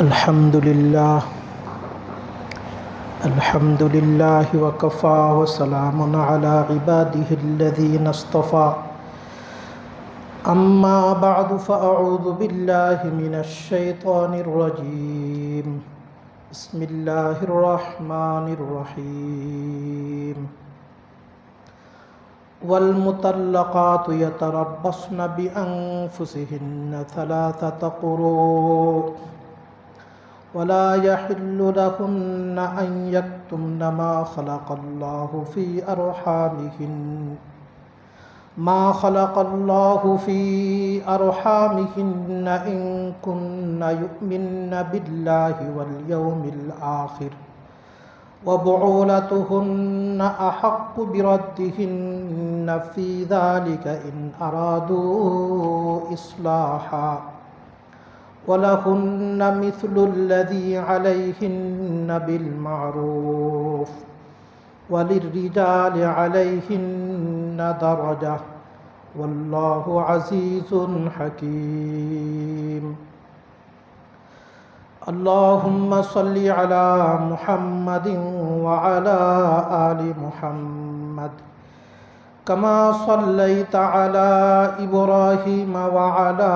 الحمد لله وكفى وسلام على عباده الذين اصطفى أما بعد فأعوذ بالله من الشيطان الرجيم بسم الله الرحمن الرحيم والمطلقات يتربصن بأنفسهن ثلاثة قروء ولا يحل لهن أن يكتمن ما خلق الله في أرحامهن إن كن يؤمن بالله واليوم الآخر وبعولتهن أحق بردهن في ذلك إن أرادوا إصلاحا ولهن مثل الذي عليهن بالمعروف وللرجال عليهن درجة والله عزيز حكيم اللهم صل على محمد وعلى آل محمد كما صليت على إبراهيم وعلى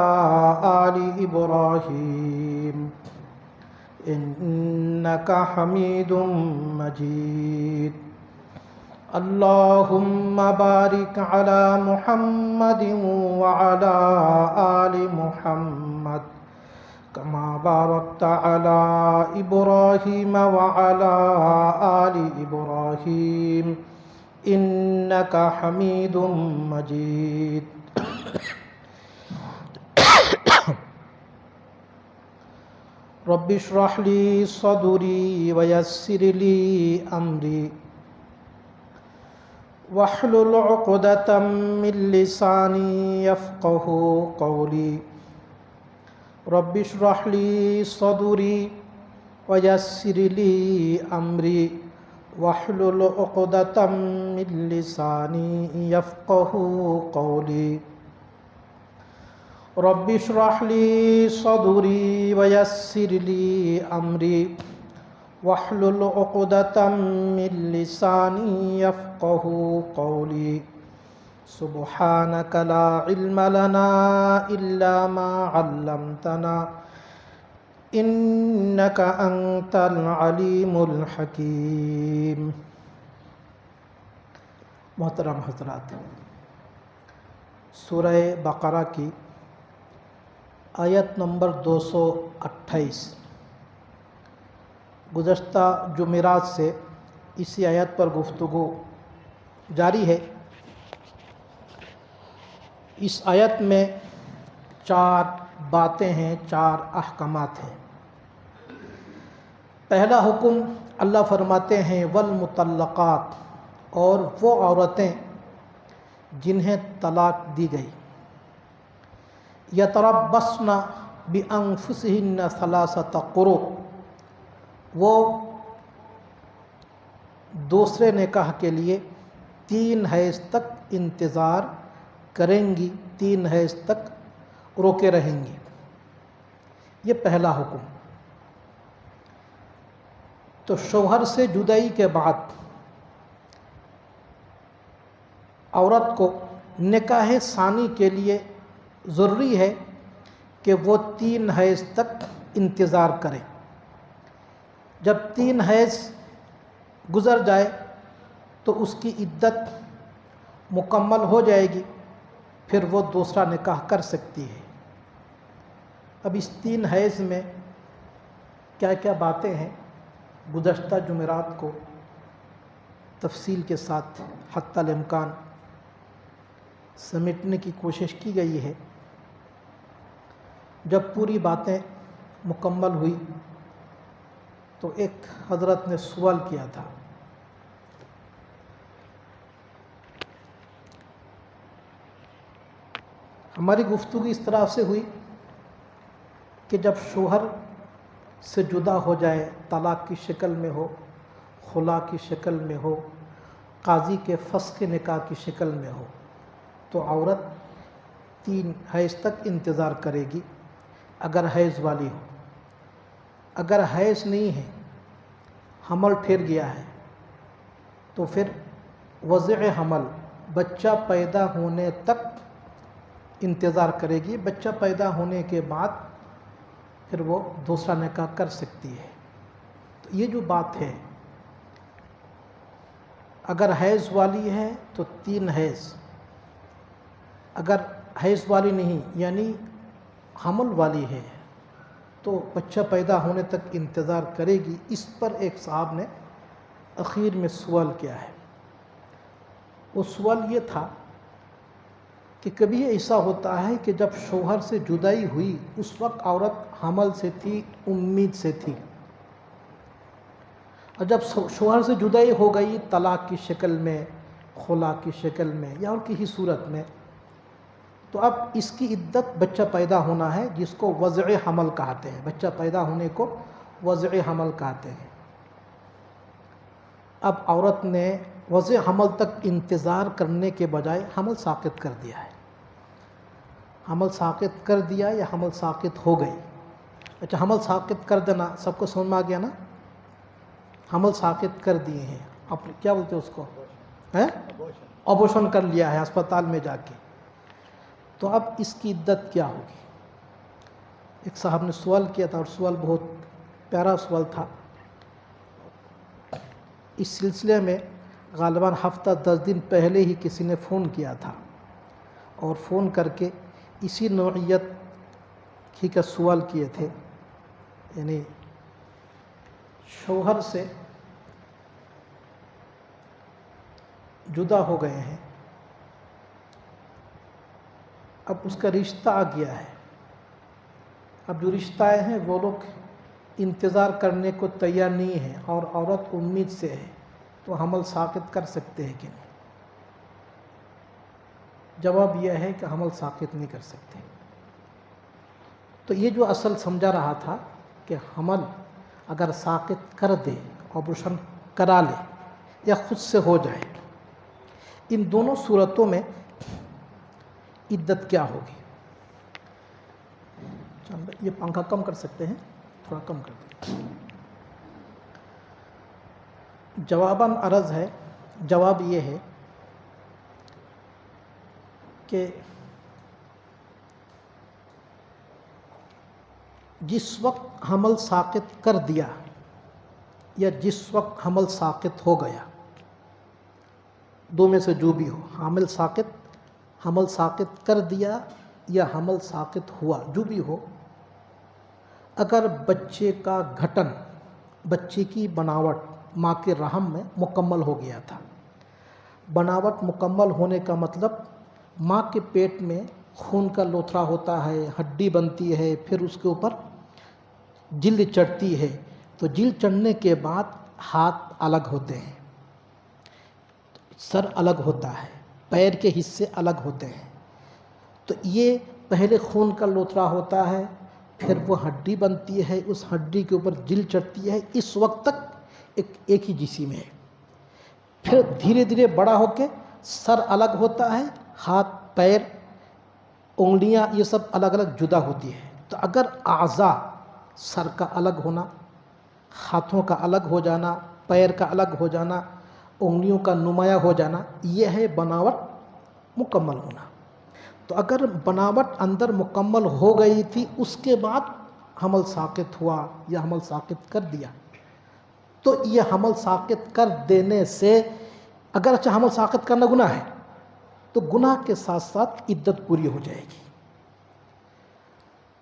آل إبراهيم إنك حميد مجيد اللهم بارك على محمد وعلى آل محمد كما باركت على إبراهيم وعلى آل إبراهيم إنك حميد مجيد رب اشرح لي صدري ويسر لي أمري واحلل عقدة من لساني يفقه قولي رب اشرح لي صدري ويسر لي أمري واحلل عقدة من لساني يفقه قولي رب اشرح لي صدري ويسر لي أمري واحلل عقدة من لساني يفقه قولي سبحانك لا علم لنا إلا ما علمتنا إنك أنت العليم الحكيم محترم حضرات، سورہ بقرہ کی آیت نمبر 228 گزشتہ جمعرات سے اسی آیت پر گفتگو جاری ہے۔ اس آیت میں 4 باتیں ہیں، 4 احکامات ہیں۔ پہلا حکم اللہ فرماتے ہیں والمطلقات، اور وہ عورتیں جنہیں طلاق دی گئی، یتربصن بانفسہن ثلاثۃ قروء، وہ دوسرے نکاح کے لیے 3 حیض تک انتظار کریں گی، 3 حیض تک روکے رہیں گی۔ یہ پہلا حکم۔ تو شوہر سے جدائی کے بعد عورت کو نکاح ثانی کے لیے ضروری ہے کہ وہ 3 حیض تک انتظار کرے۔ جب 3 حیض گزر جائے تو اس کی عدت مکمل ہو جائے گی، پھر وہ دوسرا نکاح کر سکتی ہے۔ اب اس 3 حیض میں کیا کیا باتیں ہیں، گزشتہ جمعرات کو تفصیل کے ساتھ حتی الامکان سمیٹنے کی کوشش کی گئی ہے۔ جب پوری باتیں مکمل ہوئی تو ایک حضرت نے سوال کیا تھا، ہماری گفتگو اس طرح سے ہوئی کہ جب شوہر سے جدا ہو جائے، طلاق کی شکل میں ہو، خلا کی شکل میں ہو، قاضی کے فسخ نکاح کی شکل میں ہو، تو عورت 3 حیض تک انتظار کرے گی اگر حیض والی ہو۔ اگر حیض نہیں ہے، حمل ٹھہر گیا ہے، تو پھر وضع حمل بچہ پیدا ہونے تک انتظار کرے گی. بچہ پیدا ہونے کے بعد پھر وہ دوسرا نکاح کر سکتی ہے. تو یہ جو بات ہے، اگر حیض والی ہے تو 3 حیض، اگر حیض والی نہیں یعنی حمل والی ہے تو بچہ پیدا ہونے تک انتظار کرے گی. اس پر ایک صاحب نے اخیر میں سوال کیا ہے. وہ سوال یہ تھا کہ کبھی ایسا ہوتا ہے کہ جب شوہر سے جدائی ہوئی اس وقت عورت حمل سے تھی، امید سے تھی، اور جب شوہر سے جدائی ہو گئی طلاق کی شکل میں، خلا کی شکل میں یا اور کسی صورت میں، تو اب اس کی عدت بچہ پیدا ہونا ہے، جس کو وضع حمل کہتے ہیں. بچہ پیدا ہونے کو وضع حمل کہتے ہیں. اب عورت نے وضع حمل تک انتظار کرنے کے بجائے حمل ساقط کر دیا ہے. حمل ساقط کر دیا یا حمل ساقط ہو گئی. اچھا، حمل ساقط کر دینا سب کو سمجھ میں آ گیا نا؟ حمل ساقط کر دیے ہیں، آپ کیا بولتے ہیں اس کو؟ ابورشن کر لیا ہے اسپتال میں جا کے. تو اب اس کی عدت کیا ہوگی؟ ایک صاحب نے سوال کیا تھا اور سوال بہت پیارا سوال تھا. اس سلسلے میں غالباً ہفتہ 10 دن پہلے ہی کسی نے فون کیا تھا اور فون کر کے اسی نوعیت ہی کا سوال کیے تھے. یعنی شوہر سے جدا ہو گئے ہیں، اب اس کا رشتہ آ گیا ہے. اب جو رشتہ آئے ہیں وہ لوگ انتظار کرنے کو تیار نہیں ہیں اور عورت امید سے ہے، تو حمل ساقط کر سکتے ہیں کہ نہیں؟ جواب یہ ہے کہ حمل ساقط نہیں کر سکتے. تو یہ جو اصل سمجھا رہا تھا کہ حمل اگر ساقط کر دے، آپریشن کرا لے یا خود سے ہو جائے، ان دونوں صورتوں میں عدت کیا ہوگی؟ یہ پنکھا کم کر سکتے ہیں، تھوڑا کم کر دیں. جواباً عرض ہے، جواب یہ ہے کہ جس وقت حمل ساقط کر دیا یا جس وقت حمل ساقط ہو گیا، دو میں سے جو بھی ہو، حمل ساقط کر دیا یا حمل ساقط ہوا، جو بھی ہو، اگر بچے کا گھٹن، بچے کی بناوٹ ماں کے رحم میں مکمل ہو گیا تھا. بناوٹ مکمل ہونے کا مطلب ماں کے پیٹ میں خون کا لوتھڑا ہوتا ہے، ہڈی بنتی ہے، پھر اس کے اوپر جلد چڑھتی ہے. تو جلد چڑھنے کے بعد ہاتھ الگ ہوتے ہیں، سر الگ ہوتا ہے، پیر کے حصے الگ ہوتے ہیں. تو یہ پہلے خون کا لوتھڑا ہوتا ہے، پھر وہ ہڈی بنتی ہے، اس ہڈی کے اوپر جلد چڑھتی ہے. اس وقت تک ایک ہی جسم ہے. پھر دھیرے دھیرے بڑا ہو کے سر الگ ہوتا ہے، ہاتھ، پیر، انگلیاں یہ سب الگ الگ جدا ہوتی ہے. تو اگر اعضاء، سر کا الگ ہونا، ہاتھوں کا الگ ہو جانا، پیر کا الگ ہو جانا، انگلیوں کا نمایاں ہو جانا، یہ ہے بناوٹ مکمل ہونا. تو اگر بناوٹ اندر مکمل ہو گئی تھی، اس کے بعد حمل ساقط ہوا یا حمل ساقط کر دیا، تو یہ حمل ساقط کر دینے سے اگرچہ حمل ساقط کرنا گناہ ہے، تو گناہ کے ساتھ ساتھ عدت پوری ہو جائے گی.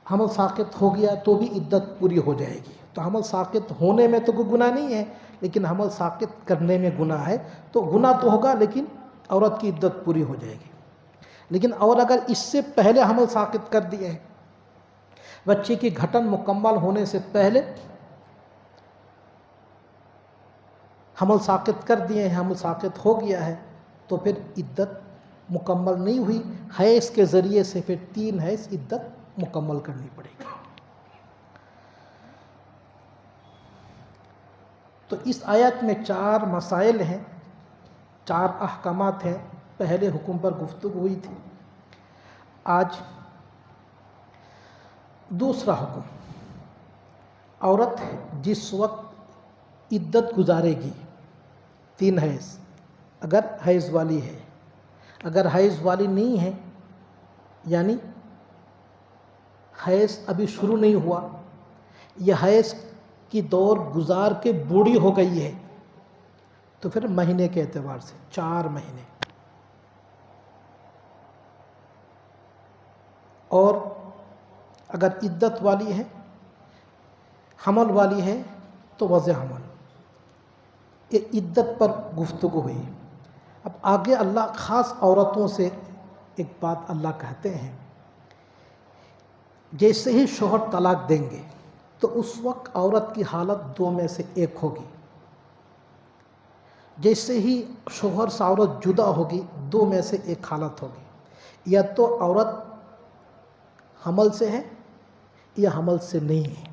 حمل ساقط ہو گیا تو بھی عدت پوری ہو جائے گی. تو حمل ساقط ہونے میں تو کوئی گناہ نہیں ہے، لیکن حمل ساقط کرنے میں گناہ ہے. تو گناہ تو ہوگا لیکن عورت کی عدت پوری ہو جائے گی. لیکن اور اگر اس سے پہلے حمل ساقط کر دیے ہیں، بچے کی گھٹن مکمل ہونے سے پہلے حمل ساقط کر دیے ہیں، حمل ساقط ہو گیا ہے، تو پھر عدت مکمل نہیں ہوئی. حیض کے ذریعے سے پھر 3 حیض عدت مکمل کرنی پڑے گی. تو اس آیت میں 4 مسائل ہیں، 4 احکامات ہیں. پہلے حکم پر گفتگو ہوئی تھی. آج دوسرا حکم، عورت جس وقت عدت گزارے گی 3 حیض، اگر حیض والی ہے، اگر حیض والی نہیں ہے یعنی حیض ابھی شروع نہیں ہوا، یہ حیض کی دور گزار کے بوڑھی ہو گئی ہے، تو پھر مہینے کے اعتبار سے 4 مہینے. اور اگر عدت والی ہے، حمل والی ہے تو وضع حمل. یہ عدت پر گفتگو ہوئی. اب آگے اللہ خاص عورتوں سے ایک بات اللہ کہتے ہیں، جیسے ہی شوہر طلاق دیں گے تو اس وقت عورت کی حالت 2 میں سے ایک ہوگی. جیسے ہی شوہر سے عورت جدا ہوگی 2 میں سے ایک حالت ہوگی، یا تو عورت حمل سے ہے یا حمل سے نہیں ہے.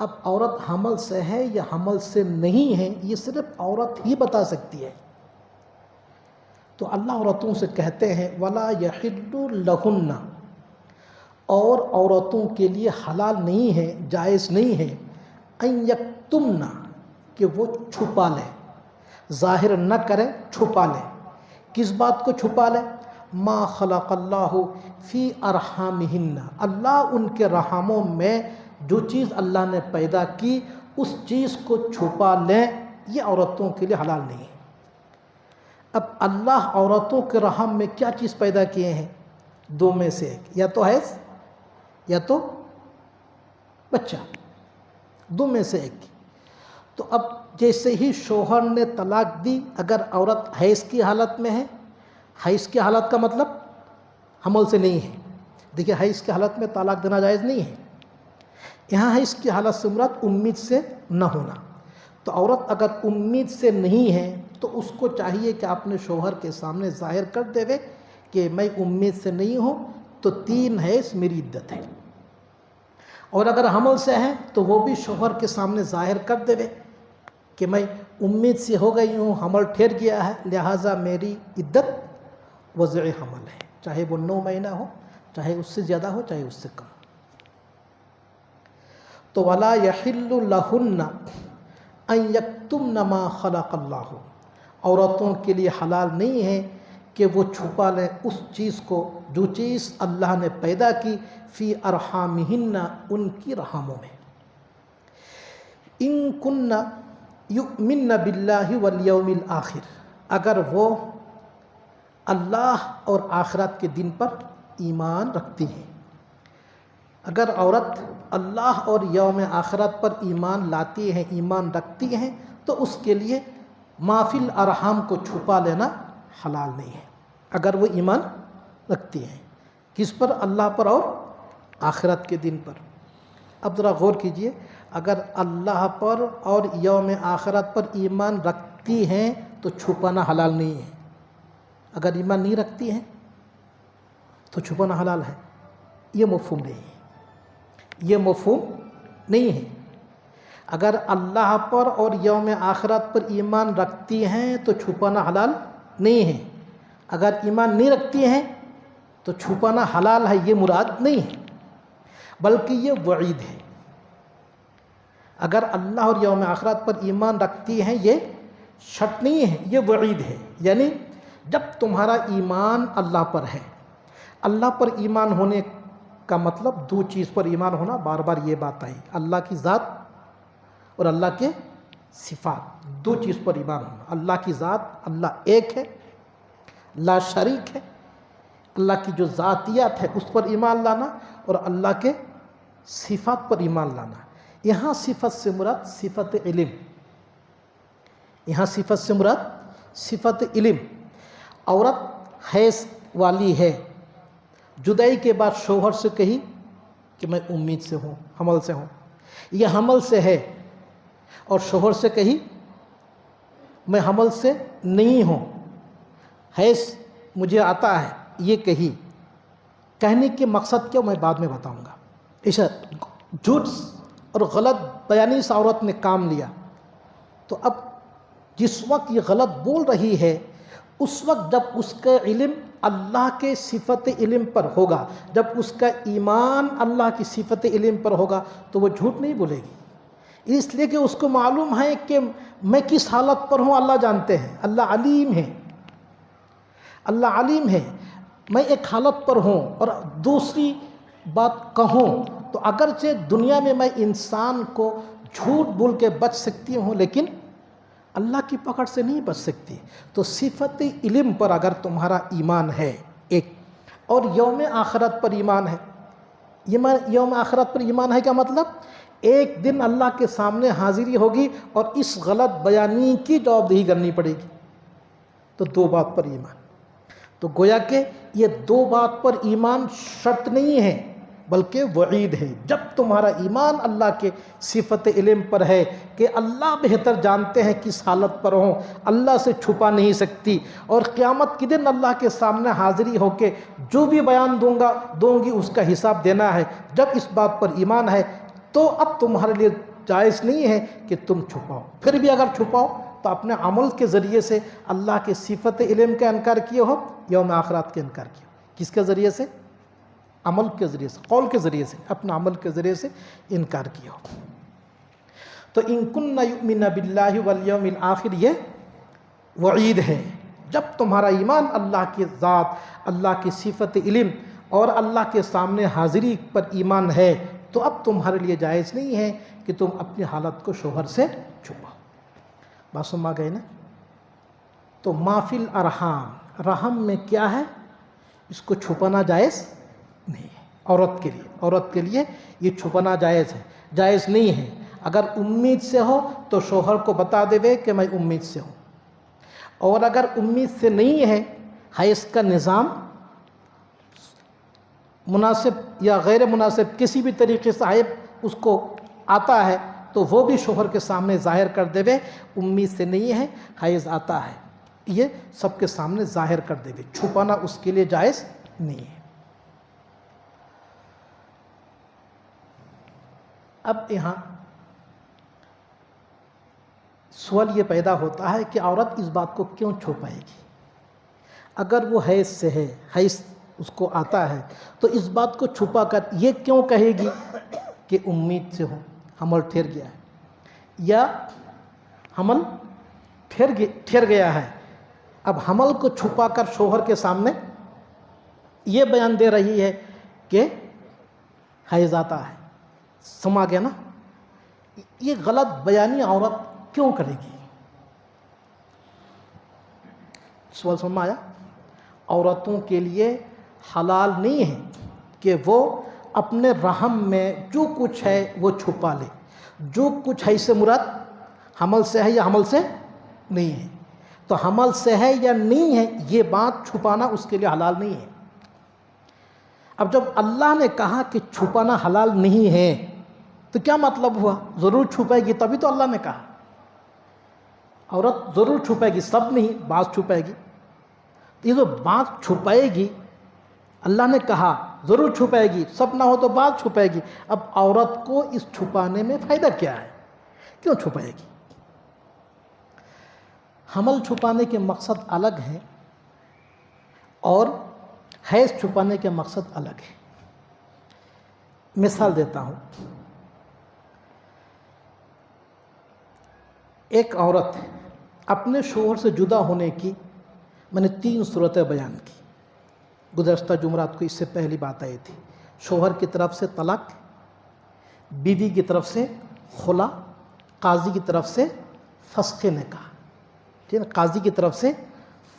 اب عورت حمل سے ہے یا حمل سے نہیں ہے یہ صرف عورت ہی بتا سکتی ہے. تو اللہ عورتوں سے کہتے ہیں وَلَا يَحِلُّ لَهُنَّ، اور عورتوں کے لیے حلال نہیں ہے، جائز نہیں ہے اَن يَكْتُمْنَ، کہ وہ چھپا لے، ظاہر نہ کرے، چھپا لے. کس بات کو چھپا لے؟ ما خلق اللہ فی ارحامہن، اللہ ان کے رحموں میں جو چیز اللہ نے پیدا کی اس چیز کو چھپا لیں، یہ عورتوں کے لیے حلال نہیں ہے. اب اللہ عورتوں کے رحم میں کیا چیز پیدا کیے ہیں؟ 2 میں سے ایک، یا تو حیض یا تو بچہ، 2 میں سے ایک. تو اب جیسے ہی شوہر نے طلاق دی، اگر عورت حیض کی حالت میں ہے، حیض کی حالت کا مطلب حمل سے نہیں ہے. دیکھیے حیض کی حالت میں طلاق دینا جائز نہیں ہے. یہاں حیض کی حالت سے مراد امید سے نہ ہونا. تو عورت اگر امید سے نہیں ہے تو اس کو چاہیے کہ اپنے شوہر کے سامنے ظاہر کر دے کہ میں امید سے نہیں ہوں تو 3 حیض میری عدت ہے. اور اگر حمل سے ہے تو وہ بھی شوہر کے سامنے ظاہر کر دے کہ میں امید سے ہو گئی ہوں، حمل ٹھہر گیا ہے، لہٰذا میری عدت وضع حمل ہے، چاہے وہ 9 مہینہ ہو، چاہے اس سے زیادہ ہو، چاہے اس سے کم. تو وَلَا يَحِلُّ لَهُنَّ أَن يَكْتُمْنَ مَا خَلَقَ اللَّهُ، عورتوں کے لیے حلال نہیں ہے کہ وہ چھپا لیں اس چیز کو جو چیز اللہ نے پیدا کی فی ارحامہن، ان کی رحموں میں. ان کن یؤمن باللہ والیوم الآخر، اگر وہ اللہ اور آخرت کے دن پر ایمان رکھتی ہیں. اگر عورت اللہ اور یوم آخرت پر ایمان لاتی ہیں، ایمان رکھتی ہیں، تو اس کے لیے ما فی الارحام کو چھپا لینا حلال نہیں ہے، اگر وہ ایمان رکھتی ہیں. کس پر؟ اللہ پر اور آخرت کے دن پر. اب ذرا غور کیجئے، اگر اللہ پر اور یوم آخرت پر ایمان رکھتی ہیں تو چھپانا حلال نہیں ہے. اگر ایمان نہیں رکھتی ہیں تو چھپانا حلال ہے. یہ مفہوم نہیں ہے، یہ مفہوم نہیں ہے. اگر اللہ پر اور یوم آخرت پر ایمان رکھتی ہیں تو چھپانا حلال نہیں ہے. اگر ایمان نہیں رکھتی ہیں تو چھپانا حلال ہے، یہ مراد نہیں ہے، بلکہ یہ وعید ہے. اگر اللہ اور یوم آخرت پر ایمان رکھتی ہیں یہ شرط نہیں ہے، یہ وعید ہے. یعنی جب تمہارا ایمان اللہ پر ہے، اللہ پر ایمان ہونے کا مطلب 2 چیز پر ایمان ہونا، بار بار یہ بات آئی، اللہ کی ذات اور اللہ کے صفات، 2 چیز پر ایمان ہونا. اللہ کی ذات، اللہ ایک ہے، لا شریک ہے، اللہ کی جو ذاتیات ہے اس پر ایمان لانا، اور اللہ کے صفات پر ایمان لانا. یہاں صفت سے مراد صفت علم، یہاں صفت سے مراد صفت علم. عورت حیض والی ہے، جدائی کے بعد شوہر سے کہی کہ میں امید سے ہوں، حمل سے ہوں، یہ حمل سے ہے، اور شوہر سے کہی میں حمل سے نہیں ہوں، حیض مجھے آتا ہے، یہ کہی. کہنے کے مقصد کیا میں بعد میں بتاؤں گا. اس جھوٹ اور غلط بیانی سے عورت نے کام لیا. تو اب جس وقت یہ غلط بول رہی ہے اس وقت جب اس کا علم اللہ کے صفت علم پر ہوگا، جب اس کا ایمان اللہ کی صفت علم پر ہوگا تو وہ جھوٹ نہیں بولے گی، اس لیے کہ اس کو معلوم ہے کہ میں کس حالت پر ہوں اللہ جانتے ہیں، اللہ علیم ہے، اللہ علیم ہے، میں ایک حالت پر ہوں۔ اور دوسری بات کہوں تو اگرچہ دنیا میں انسان کو جھوٹ بول کے بچ سکتی ہوں لیکن اللہ کی پکڑ سے نہیں بچ سکتی۔ تو صفت علم پر اگر تمہارا ایمان ہے ایک، اور یوم آخرت پر ایمان ہے، یوم آخرت پر ایمان ہے کیا مطلب؟ ایک دن اللہ کے سامنے حاضری ہوگی اور اس غلط بیانی کی جوابدہی کرنی پڑے گی، تو دو بات پر ایمان۔ تو گویا کہ یہ دو بات پر ایمان شرط نہیں ہے بلکہ وعید ہے۔ جب تمہارا ایمان اللہ کے صفت علم پر ہے کہ اللہ بہتر جانتے ہیں کس حالت پر ہوں، اللہ سے چھپا نہیں سکتی، اور قیامت کے دن اللہ کے سامنے حاضری ہو کے جو بھی بیان دوں گی اس کا حساب دینا ہے، جب اس بات پر ایمان ہے تو اب تمہارے لیے جائز نہیں ہے کہ تم چھپاؤ۔ پھر بھی اگر چھپاؤ تو اپنے عمل کے ذریعے سے اللہ کے صفت علم کا انکار کیے ہو، یوم آخرت کے انکار کیے ہو۔ کس کے ذریعے سے؟ عمل کے ذریعے سے، قول کے ذریعے سے، اپنا عمل کے ذریعے سے انکار کیا ہو۔ تو ان کننا یؤمن باللہ والیوم الآخر یہ وعید ہے۔ جب تمہارا ایمان اللہ کی ذات، اللہ کی صفت علم اور اللہ کے سامنے حاضری پر ایمان ہے تو اب تمہارے لیے جائز نہیں ہے کہ تم اپنی حالت کو شوہر سے چھپاؤ۔ بات سمجھ گئے نا؟ تو ما فی الارحام، رحم میں کیا ہے اس کو چھپانا جائز نہیں ہے۔ عورت کے لیے یہ چھپانا جائز ہے، جائز نہیں ہے۔ اگر امید سے ہو تو شوہر کو بتا دے کہ میں امید سے ہوں، اور اگر امید سے نہیں ہے، حیض کا نظام مناسب یا غیر مناسب کسی بھی طریقے سے حیض اس کو آتا ہے تو وہ بھی شوہر کے سامنے ظاہر کر دے امید سے نہیں ہے، حیض آتا ہے، یہ سب کے سامنے ظاہر کر دے، چھپانا اس کے لیے جائز نہیں ہے۔ اب یہاں سوال یہ پیدا ہوتا ہے کہ عورت اس بات کو کیوں چھپائے گی؟ اگر وہ حیض سے ہے، حیض اس کو آتا ہے، تو اس بات کو چھپا کر یہ کیوں کہے گی کہ امید سے ہو، حمل ٹھہر گیا ہے، یا حمل ٹھہر گیا ہے۔ اب حمل کو چھپا کر شوہر کے سامنے یہ بیان دے رہی ہے کہ حیض آتا ہے۔ سمجھ گیا نا؟ یہ غلط بیانی عورت کیوں کرے گی؟ سوال سمجھ میں آیا؟ عورتوں کے لیے حلال نہیں ہے کہ وہ اپنے رحم میں جو کچھ ہے وہ چھپا لے۔ جو کچھ ہے اس سے مراد حمل سے ہے یا حمل سے نہیں ہے، تو حمل سے ہے یا نہیں ہے یہ بات چھپانا اس کے لیے حلال نہیں ہے۔ اب جب اللہ نے کہا کہ چھپانا حلال نہیں ہے تو کیا مطلب ہوا؟ ضرور چھپائے گی، تبھی تو اللہ نے کہا عورت ضرور چھپائے گی، سب نہیں، بعض چھپائے گی۔ یہ جو بات چھپائے گی، اللہ نے کہا ضرور چھپائے گی، سب نہ ہو تو بات چھپائے گی۔ اب عورت کو اس چھپانے میں فائدہ کیا ہے؟ کیوں چھپائے گی؟ حمل چھپانے کے مقصد الگ ہے اور حیض چھپانے کے مقصد الگ ہے۔ مثال دیتا ہوں، ایک عورت اپنے شوہر سے جدا ہونے کی میں نے 3 صورتیں بیان کی گزشتہ جمعرات کو، اس سے پہلی بات آئی تھی۔ شوہر کی طرف سے طلاق، بیوی کی طرف سے خلا، قاضی کی طرف سے فسخ نکاح۔ ٹھیک ہے، قاضی کی طرف سے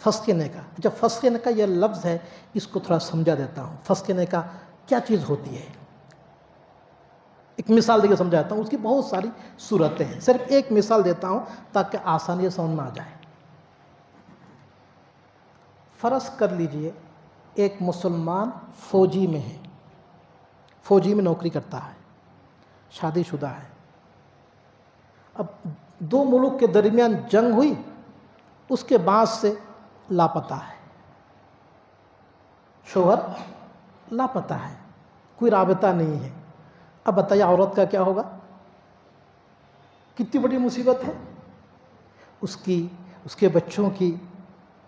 فسخ نکاح۔ اچھا، فسخ نکاح یہ لفظ ہے، اس کو تھوڑا سمجھا دیتا ہوں۔ فسخ نکاح کیا چیز ہوتی ہے؟ ایک مثال دے کے سمجھاتا ہوں، اس کی بہت ساری صورتیں ہیں، صرف ایک مثال دیتا ہوں تاکہ آسانی سے سمجھ میں آ جائے۔ فرض کر لیجئے ایک مسلمان فوجی میں ہے، فوجی میں نوکری کرتا ہے، شادی شدہ ہے۔ اب 2 ملک کے درمیان جنگ ہوئی، اس کے بعد سے لاپتہ ہے، شوہر لاپتہ ہے، کوئی رابطہ نہیں ہے۔ اب بتائیے عورت کا کیا ہوگا؟ کتنی بڑی مصیبت ہے اس کی، اس کے بچوں کی،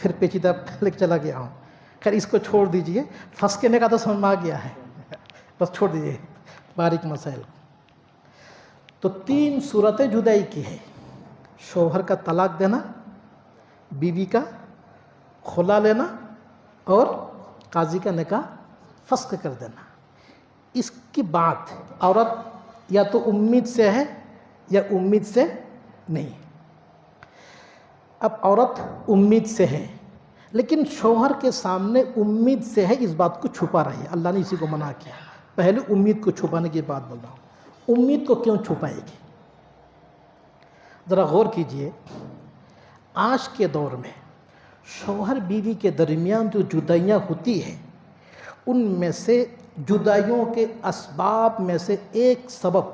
پھر پیچیدہ لے کے چلا گیا ہوں. خیر اس کو چھوڑ دیجئے, پھنس کے نکاح تو سمجھ میں آ گیا ہے, بس چھوڑ دیجئے باریک مسائل. تو 3 صورتیں جدائی کی ہے: شوہر کا طلاق دینا, بیوی کا خلا لینا, اور قاضی کا نکاح فسخ کر دینا. اس کی بات عورت یا تو امید سے ہے یا امید سے نہیں. اب عورت امید سے ہے لیکن شوہر کے سامنے امید سے ہے اس بات کو چھپا رہی ہے. اللہ نے اسی کو منع کیا. پہلے امید کو چھپانے کی بات بول رہا ہوں. امید کو کیوں چھپائے گی؟ ذرا غور کیجئے. آج کے دور میں شوہر بیوی کے درمیان جو جدائیاں ہوتی ہیں ان میں سے جدائیوں کے اسباب میں سے ایک سبب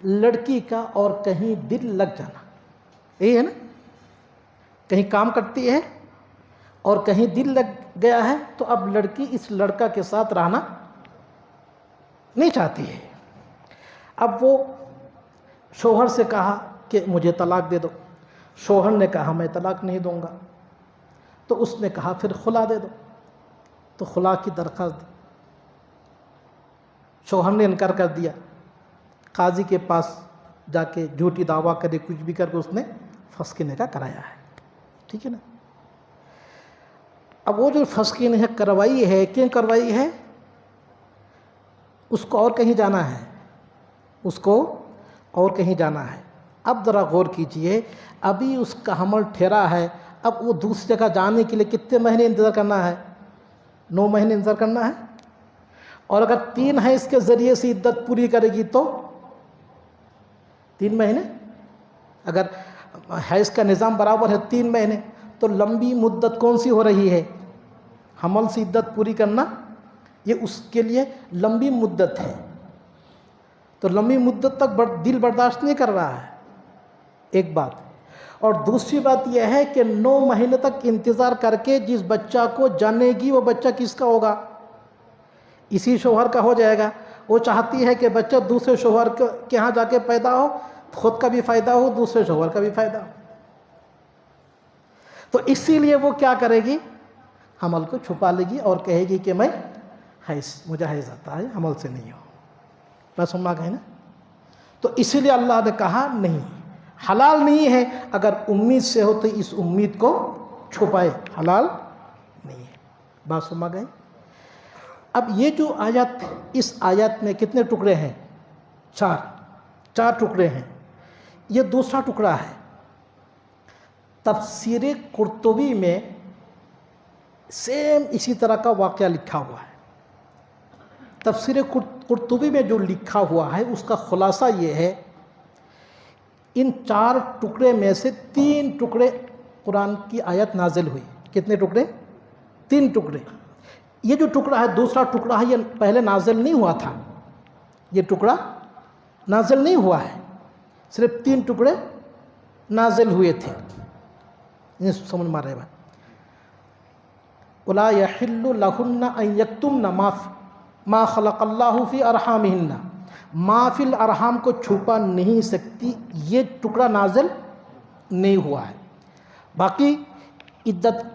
لڑکی کا اور کہیں دل لگ جانا. یہی ہے نا, کہیں کام کرتی ہے اور کہیں دل لگ گیا ہے تو اب لڑکی اس لڑکا کے ساتھ رہنا نہیں چاہتی ہے. اب وہ شوہر سے کہا کہ مجھے طلاق دے دو, شوہر نے کہا میں طلاق نہیں دوں گا, تو اس نے کہا پھر خلا دے دو, تو خلا کی درخواست دی. شوہر نے انکار کر دیا, قاضی کے پاس جا کے جھوٹی دعویٰ کرے, کچھ بھی کر کے اس نے فسخ نکاح کرایا ہے. ٹھیک ہے نا. اب وہ جو فسخ نکاح کروائی ہے, کیوں کروائی ہے؟ اس کو اور کہیں جانا ہے, اس کو اور کہیں جانا ہے. اب ذرا غور کیجئے, ابھی اس کا حمل ٹھہرا ہے, اب وہ دوسری جگہ جانے کے لیے کتنے مہینے انتظار کرنا ہے؟ 9 مہینے انتظار کرنا ہے. اور اگر 3 حیض کے ذریعے سے عدت پوری کرے گی تو 3 مہینے, اگر حیض کا نظام برابر ہے 3 مہینے, تو لمبی مدت کون سی ہو رہی ہے؟ حمل سے عدت پوری کرنا, یہ اس کے لیے لمبی مدت ہے. تو لمبی مدت تک دل برداشت نہیں کر رہا ہے, ایک بات. اور دوسری بات یہ ہے کہ 9 مہینے تک انتظار کر کے جس بچہ کو جانے گی وہ بچہ کس کا ہوگا؟ اسی شوہر کا ہو جائے گا. وہ چاہتی ہے کہ بچہ دوسرے شوہر کے ہاں جا کے پیدا ہو, خود کا بھی فائدہ ہو, دوسرے شوہر کا بھی فائدہ ہو. تو اسی لیے وہ کیا کرے گی؟ حمل کو چھپا لے گی اور کہے گی کہ میں مجھے حیض آتا ہے, حمل سے نہیں ہو. بس سن گئے نا. تو اسی لیے اللہ نے کہا نہیں, حلال نہیں ہے. اگر امید سے ہو تو اس امید کو چھپائے, حلال نہیں ہے. بات سن گئے. اب یہ جو آیت, اس آیت میں کتنے ٹکڑے ہیں؟ 4 ٹکڑے ہیں. یہ دوسرا ٹکڑا ہے. تفسیر قرطبی میں سیم اسی طرح کا واقعہ لکھا ہوا ہے. تفسیر قرطبی میں جو لکھا ہوا ہے اس کا خلاصہ یہ ہے, ان 4 ٹکڑے میں سے 3 ٹکڑے قرآن کی آیت نازل ہوئی. کتنے ٹکڑے؟ 3 ٹکڑے. یہ جو ٹکڑا ہے, دوسرا ٹکڑا ہے, یہ پہلے نازل نہیں ہوا تھا. یہ ٹکڑا نازل نہیں ہوا ہے, صرف 3 ٹکڑے نازل ہوئے تھے. یہ سمجھ میں آ رہے بات. وَلَا يَحِلُّ لَهُنَّ أَن يَكْتُمْنَ مَا خَلَقَ اللَّهُ فِي أَرْحَامِهِنَّ, ما فی الارحام کو چھپا نہیں سکتی. یہ ٹکڑا نازل نہیں ہوا ہے. باقی عدت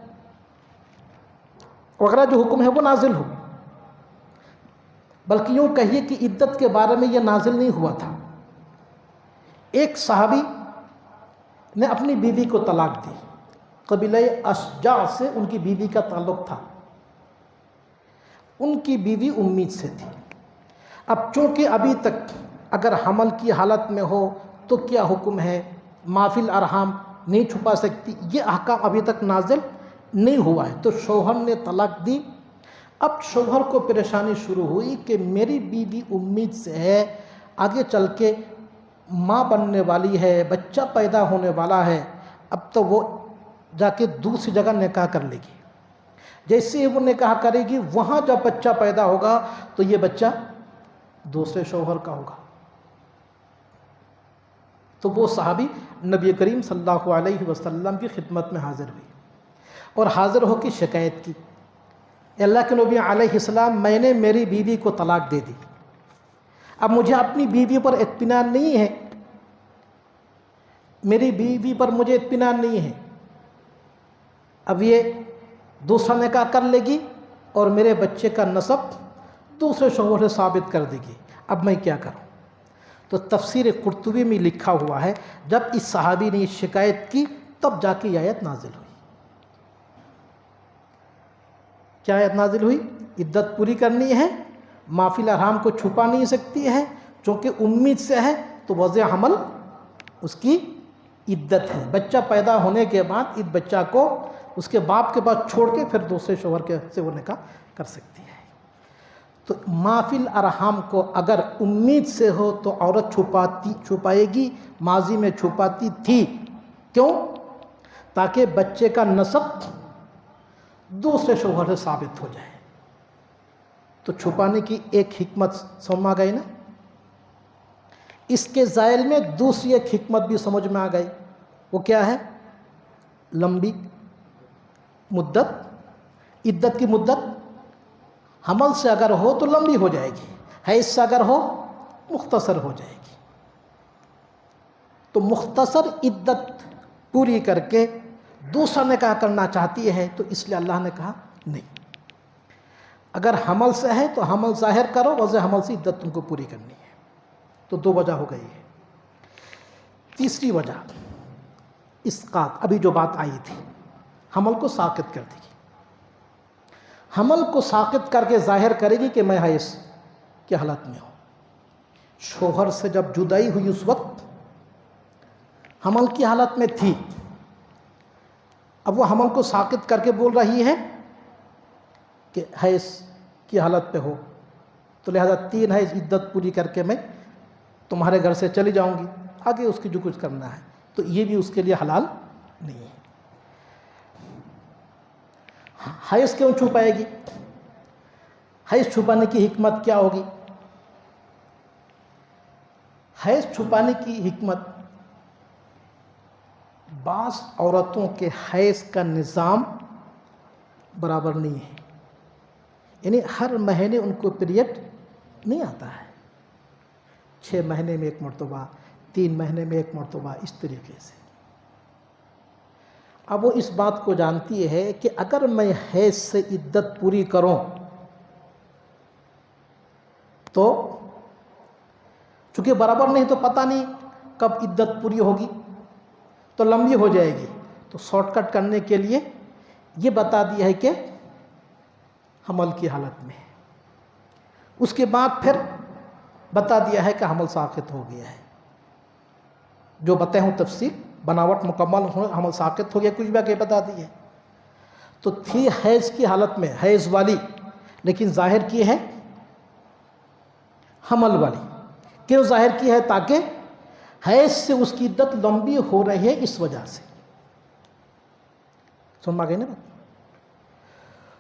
وغیرہ جو حکم ہے وہ نازل ہو, بلکہ یوں کہیے کہ عدت کے بارے میں یہ نازل نہیں ہوا تھا. ایک صحابی نے اپنی بیوی کو طلاق دی. قبیلہ اشجع سے ان کی بیوی کا تعلق تھا. ان کی بیوی امید سے تھی. اب چونکہ ابھی تک اگر حمل کی حالت میں ہو تو کیا حکم ہے؟ ما فی الارحام نہیں چھپا سکتی. یہ احکام ابھی تک نازل نہیں ہوا ہے. تو شوہر نے طلاق دی. اب شوہر کو پریشانی شروع ہوئی کہ میری بیوی امید سے ہے, آگے چل کے ماں بننے والی ہے, بچہ پیدا ہونے والا ہے, اب تو وہ جا کے دوسری جگہ نکاح کر لے گی. جیسے ہی وہ نکاح کرے گی وہاں جب بچہ پیدا ہوگا تو یہ بچہ دوسرے شوہر کا ہوگا. تو وہ صحابی نبی کریم صلی اللہ علیہ وسلم کی خدمت میں حاضر ہوئی اور حاضر ہو کے شکایت کی, اللہ کے نبی علیہ السلام, میں نے میری بیوی کو طلاق دے دی. اب مجھے اپنی بیوی پر اطمینان نہیں ہے, میری بیوی پر مجھے اطمینان نہیں ہے. اب یہ دوسرا نکاح کر لے گی اور میرے بچے کا نسب دوسرے شوہر سے ثابت کر دے گی، اب میں کیا کروں؟ تو تفسیر قرطبی میں لکھا ہوا ہے جب اس صحابی نے شکایت کی تب جا کے یہ آیت نازل ہوئی۔ کیا آیت نازل ہوئی؟ عدت پوری کرنی ہے، ما فی الارحام کو چھپا نہیں سکتی ہے، چونکہ امید سے ہے تو وضع حمل اس کی عدت ہے۔ بچہ پیدا ہونے کے بعد اس بچہ کو اس کے باپ کے پاس چھوڑ کے پھر دوسرے شوہر کے سے وہ نکاح کر سکتی ہے۔ تو ما فی الارحام کو اگر امید سے ہو تو عورت چھپائے گی، ماضی میں چھپاتی تھی، کیوں؟ تاکہ بچے کا نسب دوسرے شوہر سے ثابت ہو جائے۔ تو چھپانے کی ایک حکمت سمجھ میں آ گئی نا؟ اس کے ذیل میں دوسری ایک حکمت بھی سمجھ میں آ گئی، وہ کیا ہے؟ لمبی مدت، عدت کی مدت حمل سے اگر ہو تو لمبی ہو جائے گی، حیض سے اگر ہو مختصر ہو جائے گی۔ تو مختصر عدت پوری کر کے دوسرا نکاح کرنا چاہتی ہے تو اس لیے اللہ نے کہا نہیں، اگر حمل سے ہے تو حمل ظاہر کرو، وضع حمل سے عدت تم کو پوری کرنی ہے۔ تو دو وجہ ہو گئی ہے۔ تیسری وجہ اسقاط، ابھی جو بات آئی تھی، حمل کو ساقط کر دے گی، حمل کو ساقط کر کے ظاہر کرے گی کہ میں حیض کی حالت میں ہوں۔ شوہر سے جب جدائی ہوئی اس وقت حمل کی حالت میں تھی، اب وہ حمل کو ساقط کر کے بول رہی ہے کہ حیض کی حالت پہ ہو، تو لہذا 3 حیض عدت پوری کر کے میں تمہارے گھر سے چلی جاؤں گی، آگے اس کی جو کچھ کرنا ہے، تو یہ بھی اس کے لیے حلال نہیں ہے۔ حیض کیوں چھپائے گی؟ حیض چھپانے کی حکمت کیا ہوگی؟ حیض چھپانے کی حکمت، بعض عورتوں کے حیض کا نظام برابر نہیں ہے، یعنی ہر مہینے ان کو پیریڈ نہیں آتا ہے، 6 مہینے میں 1 مرتبہ، 3 مہینے میں 1 مرتبہ، اس طریقے سے۔ اب وہ اس بات کو جانتی ہے کہ اگر میں حیض سے عدت پوری کروں تو چونکہ برابر نہیں تو پتہ نہیں کب عدت پوری ہوگی، تو لمبی ہو جائے گی، تو شارٹ کٹ کرنے کے لیے یہ بتا دیا ہے کہ حمل کی حالت میں ہے، اس کے بعد پھر بتا دیا ہے کہ حمل ساقط ہو گیا ہے، جو بتائے ہوں تفصیل، بناوٹ مکمل ہو، حمل ساقط ہو گیا، کچھ بھی آگے بتا دیے۔ تو تھی حیض کی حالت میں، حیض والی، لیکن ظاہر کی ہے حمل والی۔ کیوں ظاہر کی ہے؟ تاکہ حیض سے اس کی عدت لمبی ہو رہی ہے، اس وجہ سے۔ سن میں آ گئی نا بات؟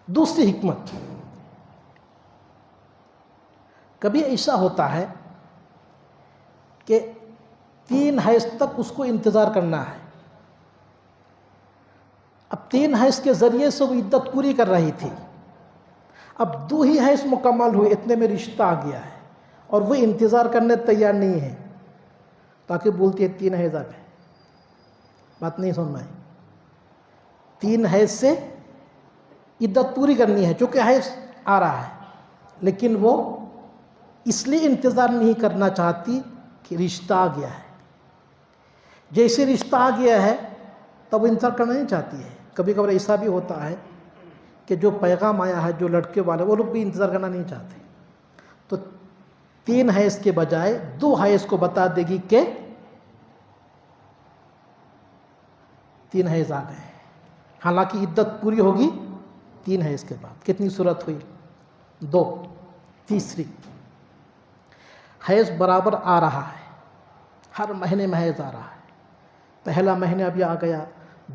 دوسری حکمت، کبھی ایسا ہوتا ہے کہ 3 حیض تک اس کو انتظار کرنا ہے، اب 3 حیض کے ذریعے سے وہ عدت پوری کر رہی تھی، اب 2 ہی حیض مکمل ہوئے، اتنے میں رشتہ آ گیا ہے اور وہ انتظار کرنے تیار نہیں ہے، تاکہ بولتی ہے 3 حیض آ گئے۔ بات نہیں سن میں، 3 حیض سے عدت پوری کرنی ہے، چونکہ حیض آ رہا ہے، لیکن وہ اس لیے انتظار نہیں کرنا چاہتی کہ رشتہ آ گیا ہے۔ جیسے رشتہ آ گیا ہے تب وہ انتظار کرنا نہیں چاہتی ہے۔ کبھی کبھی ایسا بھی ہوتا ہے کہ جو پیغام آیا ہے، جو لڑکے والے، وہ لوگ بھی انتظار کرنا نہیں چاہتے، تو 3 حیض کے بجائے 2 حیض کو بتا دے گی کہ 3 حیض آ گئے ہیں، حالانکہ عدت پوری ہوگی 3 حیض کے بعد۔ کتنی صورت ہوئی؟ 2۔ تیسری، حیض برابر آ رہا ہے، ہر مہینے میں حیض آ رہا ہے، پہلا مہینہ بھی آ گیا،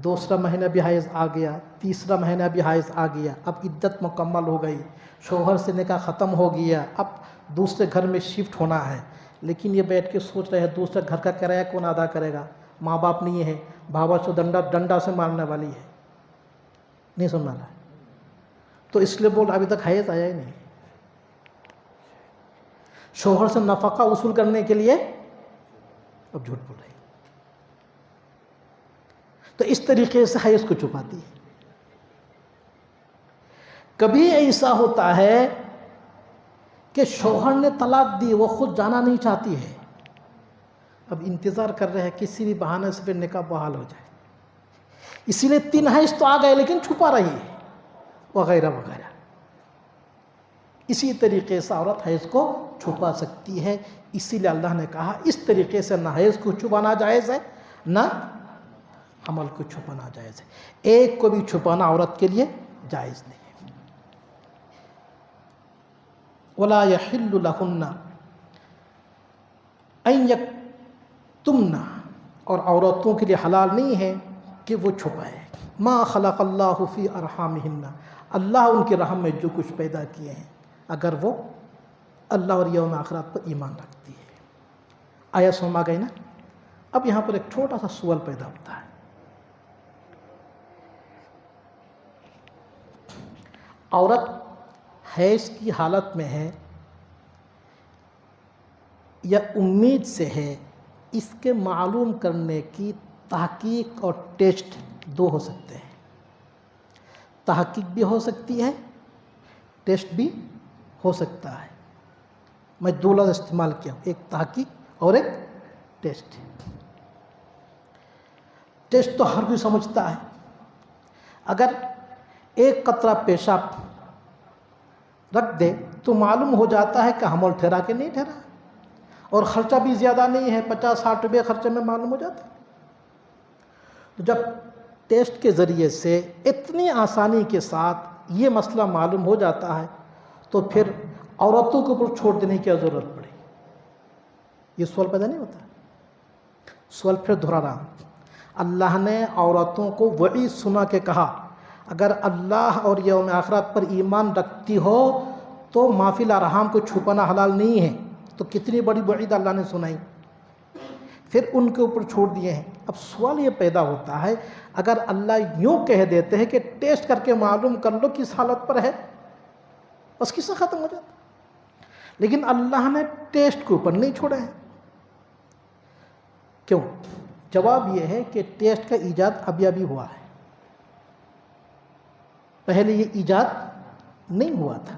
دوسرا مہینہ بھی حیض آ گیا، تیسرا مہینہ بھی حیض آ گیا، اب عدت مکمل ہو گئی، شوہر سے نکاح ختم ہو گیا، اب دوسرے گھر میں شفٹ ہونا ہے، لیکن یہ بیٹھ کے سوچ رہے ہیں دوسرے گھر کا کرایہ کون ادا کرے گا؟ ماں باپ نہیں ہے، بابا سے ڈنڈا سے مارنے والی ہے، نہیں سننا رہا، تو اس لیے بول ابھی تک حیض آیا ہی نہیں، شوہر سے نفقہ وصول کرنے کے لیے اب جھوٹ بول رہی، تو اس طریقے سے حیض کو چھپاتی ہے۔ کبھی ایسا ہوتا ہے کہ شوہر نے طلاق دی، وہ خود جانا نہیں چاہتی ہے، اب انتظار کر رہے ہیں کسی بھی بہانے سے پھر نکاح بحال ہو جائے، اسی لیے 3 حیض تو آ گئے لیکن چھپا رہی ہے وغیرہ وغیرہ۔ اسی طریقے سے عورت حیض کو چھپا سکتی ہے، اسی لیے اللہ نے کہا اس طریقے سے نہ حیض کو چھپانا جائز ہے نہ حمل کو چھپانا جائز ہے، ایک کو بھی چھپانا عورت کے لیے جائز نہیں ہے۔ وَلَا يَحِلُّ لَهُنَّ أَن يَكْتُمْنَ، اور عورتوں کے لیے حلال نہیں ہے کہ وہ چھپائے مَا خَلَقَ اللَّهُ فِي أَرْحَامِهِنَّ، اللہ ان کے رحم میں جو کچھ پیدا کیے ہیں اگر وہ اللہ اور یوم آخرت پر ایمان رکھتی ہے۔ آیا سمجھ گئی نا؟ اب یہاں پر ایک چھوٹا سا سوال پیدا ہوتا ہے، عورت حیض کی حالت میں ہے یا امید سے ہے، اس کے معلوم کرنے کی تحقیق اور ٹیسٹ 2 ہو سکتے ہیں، تحقیق بھی ہو سکتی ہے، ٹیسٹ بھی ہو سکتا ہے۔ میں 2 لفظ استعمال کیا ہوں، ایک تحقیق اور ایک ٹیسٹ۔ ٹیسٹ تو ہر کوئی سمجھتا ہے، اگر ایک قطرہ پیشاب رکھ دے تو معلوم ہو جاتا ہے کہ حمل ٹھہرا کہ نہیں ٹھہرا، اور خرچہ بھی زیادہ نہیں ہے، 50-60 روپے خرچے میں معلوم ہو جاتا ہے۔ تو جب ٹیسٹ کے ذریعے سے اتنی آسانی کے ساتھ یہ مسئلہ معلوم ہو جاتا ہے تو پھر عورتوں کے اوپر چھوڑ دینے کی ضرورت پڑے، یہ سوال پیدا نہیں ہوتا۔ سوال پھر دہرا رہا ہوں، اللہ نے عورتوں کو وعید سنا کے کہا اگر اللہ اور یوم آخرت پر ایمان رکھتی ہو تو ما فی الارحام کو چھپانا حلال نہیں ہے، تو کتنی بڑی وعید اللہ نے سنائی، پھر ان کے اوپر چھوڑ دیے ہیں۔ اب سوال یہ پیدا ہوتا ہے، اگر اللہ یوں کہہ دیتے ہیں کہ ٹیسٹ کر کے معلوم کر لو کس حالت پر ہے، بس قصہ ختم ہو جاتا، لیکن اللہ نے ٹیسٹ کے اوپر نہیں چھوڑے ہیں۔ کیوں؟ جواب یہ ہے کہ ٹیسٹ کا ایجاد ابھی ابھی ہوا ہے، پہلے یہ ایجاد نہیں ہوا تھا،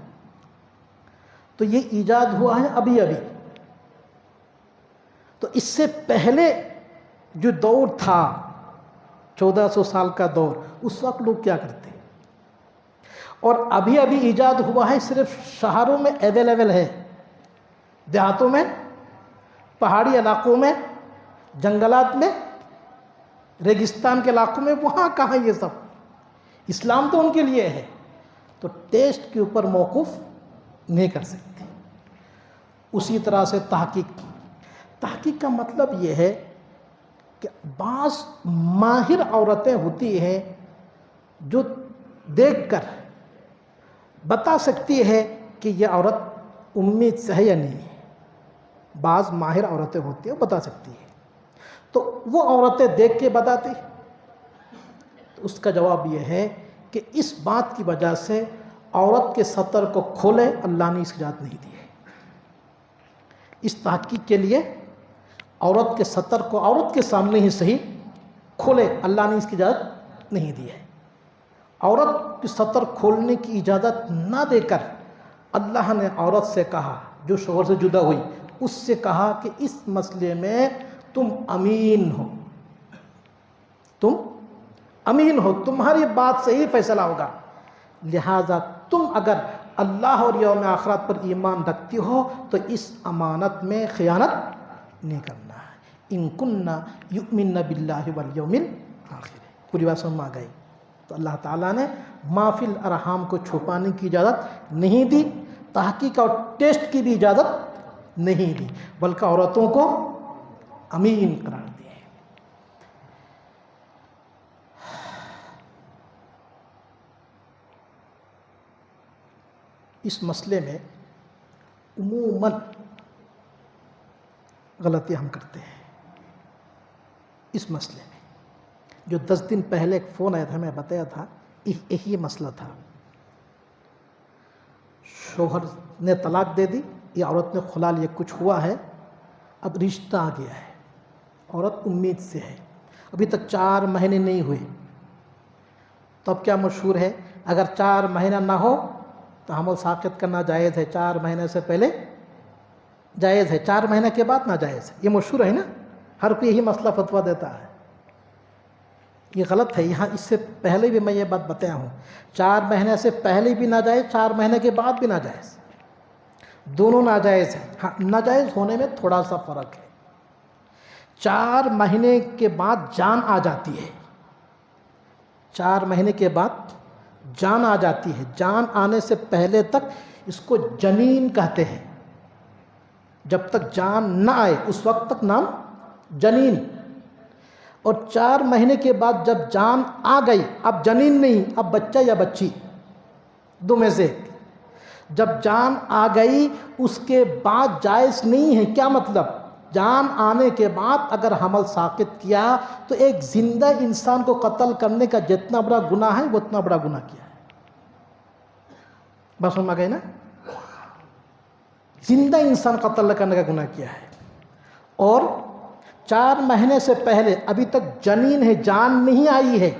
تو یہ ایجاد ہوا ہے ابھی ابھی۔ تو اس سے پہلے جو دور تھا 1400 سال کا دور، اس وقت لوگ کیا کرتے، اور ابھی ابھی ایجاد ہوا ہے، صرف شہروں میں اویلیبل ہے، دیہاتوں میں، پہاڑی علاقوں میں، جنگلات میں، ریگستان کے علاقوں میں وہاں کہاں یہ سب، اسلام تو ان کے لیے ہے، تو ٹیسٹ کے اوپر موقوف نہیں کر سکتے۔ اسی طرح سے تحقیق کا مطلب یہ ہے کہ بعض ماہر عورتیں ہوتی ہیں جو دیکھ کر بتا سکتی ہے کہ یہ عورت امید سے ہے یا نہیں ہے، بعض ماہر عورتیں ہوتی ہیں وہ بتا سکتی ہیں، تو وہ عورتیں دیکھ کے بتاتی، تو اس کا جواب یہ ہے کہ اس بات کی وجہ سے عورت کے سطر کو کھولے اللہ نے اس کی اجازت نہیں دی ہے۔ اس تحقیق کے لیے عورت کے سطر کو عورت کے سامنے ہی صحیح کھولے اللہ نے اس کی اجازت نہیں دی ہے۔ عورت کی سطر کھولنے کی اجازت نہ دے کر اللہ نے عورت سے کہا جو شوہر سے جدا ہوئی، اس سے کہا کہ اس مسئلے میں تم امین ہو، تم امین ہو، تمہاری بات سے ہی فیصلہ ہوگا، لہذا تم اگر اللہ اور یوم آخرت پر ایمان رکھتی ہو تو اس امانت میں خیانت نہیں کرنا ہے۔ ان کننا یؤمن باللہ والیوم الآخر، پوری بات سمجھ میں آ گئی؟ تو اللہ تعالیٰ نے ما فی الارحام کو چھپانے کی اجازت نہیں دی، تحقیق اور ٹیسٹ کی بھی اجازت نہیں دی، بلکہ عورتوں کو امین قرار دیا۔ اس مسئلے میں عموماً غلطیاں ہم کرتے ہیں۔ اس مسئلے میں جو 10 دن پہلے ایک فون آیا تھا، میں بتایا تھا یہی مسئلہ تھا، شوہر نے طلاق دے دی یا عورت نے خلا لیا، کچھ ہوا ہے، اب رشتہ آ گیا ہے، عورت امید سے ہے، ابھی تک 4 مہینے نہیں ہوئے، تو اب کیا مشہور ہے اگر 4 مہینہ نہ ہو تو حمل ساقط کرنا جائز ہے، 4 مہینے سے پہلے جائز ہے، 4 مہینے کے بعد ناجائز ہے۔ یہ مشہور ہے نا، ہر کوئی یہی مسئلہ فتویٰ دیتا ہے، یہ غلط ہے۔ یہاں اس سے پہلے بھی میں یہ بات بتایا ہوں، 4 مہینے سے پہلے بھی ناجائز، 4 مہینے کے بعد بھی ناجائز، دونوں ناجائز ہیں۔ ہاں، ناجائز ہونے میں تھوڑا سا فرق ہے۔ 4 مہینے کے بعد جان آ جاتی ہے، 4 مہینے کے بعد جان آ جاتی ہے، جان آنے سے پہلے تک اس کو جنین کہتے ہیں۔ جب تک جان نہ آئے اس وقت تک نام جنین، اور 4 مہینے کے بعد جب جان آ گئی، اب جنین نہیں، اب بچہ یا بچی، دو میں سے ایک۔ جب جان آ گئی اس کے بعد جائز نہیں ہے۔ کیا مطلب؟ جان آنے کے بعد اگر حمل ساقط کیا تو ایک زندہ انسان کو قتل کرنے کا جتنا بڑا گناہ ہے وہ اتنا بڑا گناہ کیا ہے۔ بس سمجھ گئے نا؟ زندہ انسان قتل کرنے کا گناہ کیا ہے۔ اور 4 مہینے سے پہلے ابھی تک جنین ہے، جان نہیں آئی ہے،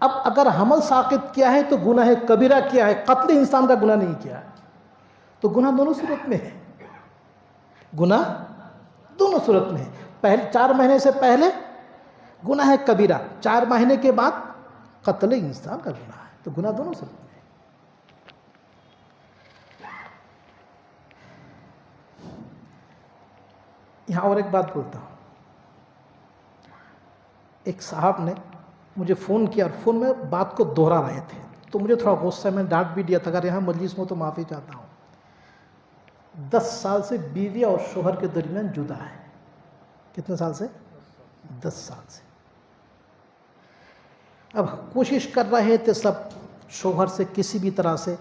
اب اگر حمل ساقط کیا ہے تو گناہ کبیرہ کیا ہے، قتل انسان کا گناہ نہیں کیا ہے۔ تو گناہ دونوں صورت میں ہے، گناہ دونوں صورت میں ہے۔ پہلے 4 مہینے سے پہلے گناہ کبیرہ، 4 مہینے کے بعد قتل انسان کا گناہ ہے، تو گناہ دونوں صورت میں ہے۔ یہاں اور ایک بات بولتا ہوں، ایک صاحب نے مجھے فون کیا اور فون میں بات کو دہرا رہے تھے، تو مجھے تھوڑا غصہ، میں ڈانٹ بھی دیا تھا، اگر یہاں مجلس میں تو معافی چاہتا ہوں۔ 10 سال سے بیوی اور شوہر کے درمیان جدا ہے۔ کتنے سال سے؟ 10 سال سے۔ اب کوشش کر رہے تھے سب شوہر سے کسی بھی طرح سے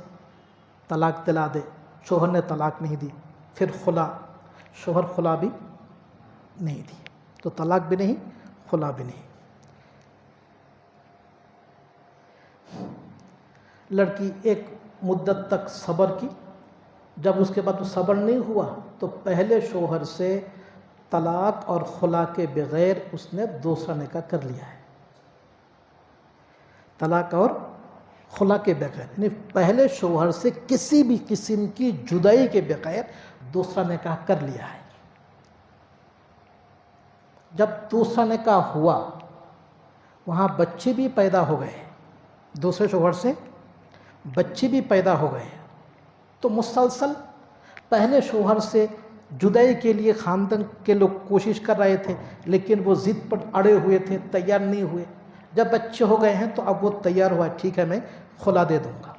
طلاق دلا دے، شوہر نے طلاق نہیں دی، پھر خلا، شوہر خلا بھی نہیں دی، تو طلاق بھی نہیں، خلا بھی نہیں۔ لڑکی ایک مدت تک صبر کی، جب اس کے بعد وہ صبر نہیں ہوا تو پہلے شوہر سے طلاق اور خلا کے بغیر اس نے دوسرا نکاح کر لیا ہے۔ طلاق اور خلا کے بغیر، یعنی پہلے شوہر سے کسی بھی قسم کی جدائی کے بغیر دوسرا نکاح کر لیا ہے۔ جب دوسرا نکاح ہوا وہاں بچے بھی پیدا ہو گئے، دوسرے شوہر سے بچے بھی پیدا ہو گئے، تو مسلسل پہلے شوہر سے جدائی کے لیے خاندان کے لوگ کوشش کر رہے تھے، لیکن وہ ضد پر اڑے ہوئے تھے، تیار نہیں ہوئے۔ جب بچے ہو گئے ہیں تو اب وہ تیار ہوا، ٹھیک ہے میں خلا دے دوں گا،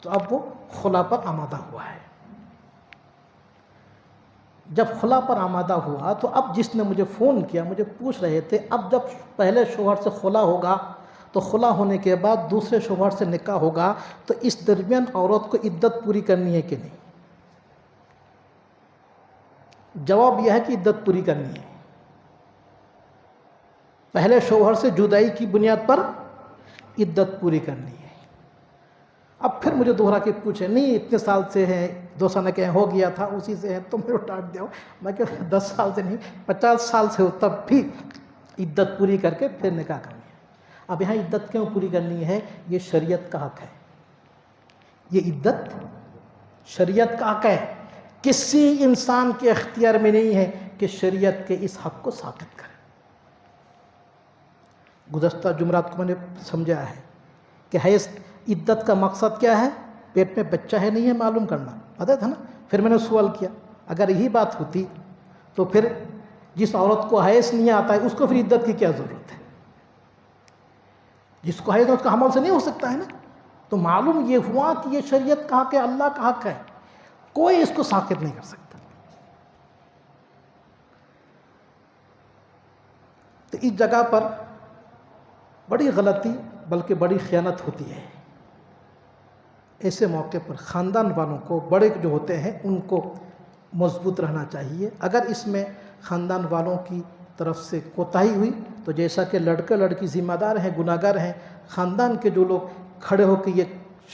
تو اب وہ خلا پر آمادہ ہوا ہے۔ جب خلا پر آمادہ ہوا تو اب جس نے مجھے فون کیا مجھے پوچھ رہے تھے، اب جب پہلے شوہر سے خلا ہوگا تو خلا ہونے کے بعد دوسرے شوہر سے نکاح ہوگا تو اس درمیان عورت کو عدت پوری کرنی ہے کہ نہیں؟ جواب یہ ہے کہ عدت پوری کرنی ہے۔ پہلے شوہر سے جدائی کی بنیاد پر عدت پوری کرنی ہے۔ اب پھر مجھے دوہرا کے پوچھے، نہیں اتنے سال سے ہیں، 2 سال نکاح ہو گیا تھا اسی سے ہے، تو میرے ڈانٹ دیا۔ میں کہ 10 سال سے نہیں، 50 سال سے ہو تب بھی عدت پوری کر کے پھر نکاح کرنی ہے۔ اب یہاں عدت کیوں پوری کرنی ہے؟ یہ شریعت کا حق ہے، یہ عدت شریعت کا حق ہے، کسی انسان کے اختیار میں نہیں ہے کہ شریعت کے اس حق کو ساقط کرے۔ گزشتہ جمعرات کو میں نے سمجھا ہے کہ حیض عدت کا مقصد کیا ہے؟ پیٹ میں بچہ ہے نہیں ہے معلوم کرنا، پتہ تھا نا؟ پھر میں نے سوال کیا، اگر یہی بات ہوتی تو پھر جس عورت کو حیض نہیں آتا ہے اس کو پھر عدت کی کیا ضرورت ہے؟ جس کو حیض ہے اس کا حمل سے نہیں ہو سکتا ہے نا؟ تو معلوم یہ ہوا کہ یہ شریعت کا حق ہے، اللہ کا حق ہے، کوئی اس کو ساقط نہیں کر سکتا۔ تو اس جگہ پر بڑی غلطی بلکہ بڑی خیانت ہوتی ہے۔ ایسے موقع پر خاندان والوں کو، بڑے جو ہوتے ہیں ان کو مضبوط رہنا چاہیے۔ اگر اس میں خاندان والوں کی طرف سے کوتاہی ہوئی تو جیسا کہ لڑکا لڑکی ذمہ دار ہیں، گناہ گار ہیں، خاندان کے جو لوگ کھڑے ہو کے یہ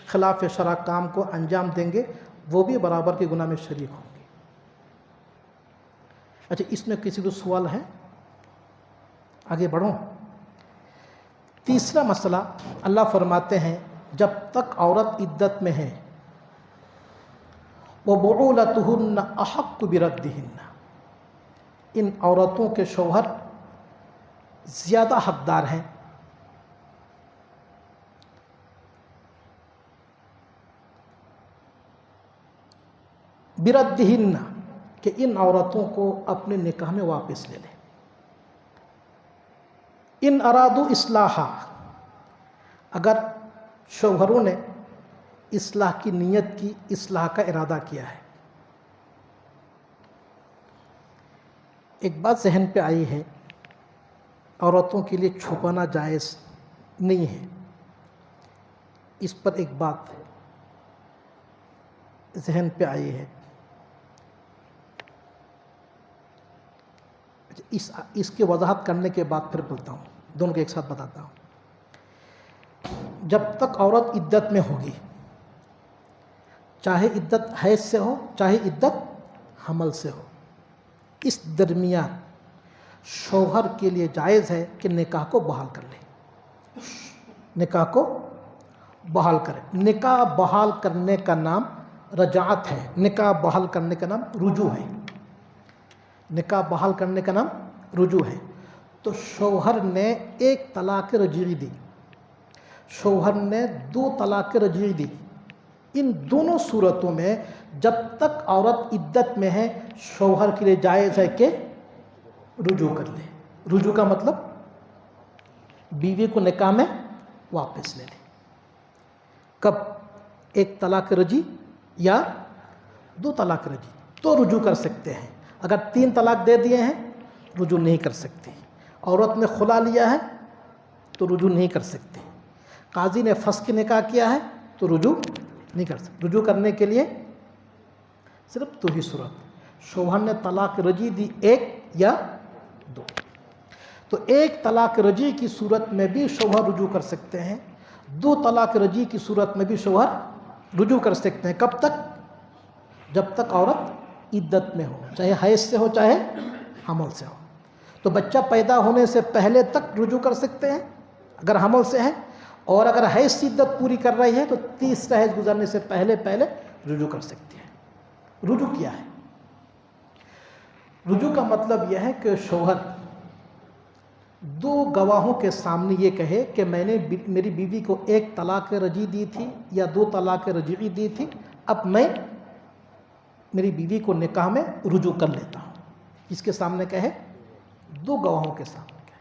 خلاف شرع کام کو انجام دیں گے وہ بھی برابر کے گناہ میں شریک ہوں گے۔ اچھا، اس میں کسی کو سوال ہے؟ آگے بڑھوں۔ تیسرا مسئلہ اللہ فرماتے ہیں جب تک عورت عدت میں ہے وَبُعُولَتُهُنَّ أَحَقُّ بِرَدِّهِنَّ، ان عورتوں کے شوہر زیادہ حقدار ہیں بِرَدِّهِنَّ، کہ ان عورتوں کو اپنے نکاح میں واپس لے لیں. ان ارادو اصلاحا، اگر شوہروں نے اصلاح کی نیت کی، اصلاح کا ارادہ کیا ہے. ایک بات ذہن پہ آئی ہے، عورتوں کے لیے چھپانا جائز نہیں ہے. اس پر ایک بات ذہن پہ آئی ہے. اس کی وضاحت کرنے کے بعد پھر بولتا ہوں، دونوں کو ایک ساتھ بتاتا ہوں. جب تک عورت عدت میں ہوگی، چاہے عدت حیض سے ہو چاہے عدت حمل سے ہو، اس درمیان شوہر کے لیے جائز ہے کہ نکاح کو بحال کر لے. نکاح کو بحال کرے. نکاح بحال کرنے کا نام رجعت ہے. نکاح بحال کرنے کا نام رجوع ہے. نکاح بحال کرنے کا نام رجوع ہے. تو شوہر نے ایک طلاق رجعی دی، شوہر نے 2 طلاق رجعی دی. ان دونوں صورتوں میں جب تک عورت عدت میں ہے، شوہر کے لیے جائز ہے کہ رجوع کر لے. رجوع کا مطلب بیوی کو نکاح میں واپس لے لے. کب؟ ایک طلاق رجعی یا 2 طلاق رجعی تو رجوع کر سکتے ہیں. اگر 3 طلاق دے دیے ہیں رجوع نہیں کر سکتے. عورت نے خلا لیا ہے تو رجوع نہیں کر سکتے. قاضی نے فسخ نکاح کیا ہے تو رجوع نہیں کر سکتے. رجوع کرنے کے لیے صرف 2 ہی صورت، شوہر نے طلاق رجعی دی 1 یا 2. تو 1 طلاق رجعی کی صورت میں بھی شوہر رجوع کر سکتے ہیں. 2 طلاق رجعی کی صورت میں بھی شوہر رجوع کر سکتے ہیں. کب تک؟ جب تک عورت عدت میں ہو، چاہے حیض سے ہو چاہے حمل سے ہو. تو بچہ پیدا ہونے سے پہلے تک رجوع کر سکتے ہیں اگر حمل سے ہے، اور اگر حیض کی عدت پوری کر رہی ہے تو 30 حیض گزرنے سے پہلے رجوع کر سکتی ہے. رجوع کیا ہے؟ رجوع کا مطلب یہ ہے کہ شوہر 2 گواہوں کے سامنے یہ کہے کہ میں نے میری بیوی کو 1 طلاق رجعی دی تھی یا 2 طلاق رجعی دی تھی، اب میں میری بیوی کو نکاح میں رجوع کر لیتا ہوں. اس کے سامنے کہے، 2 گواہوں کے سامنے کہے.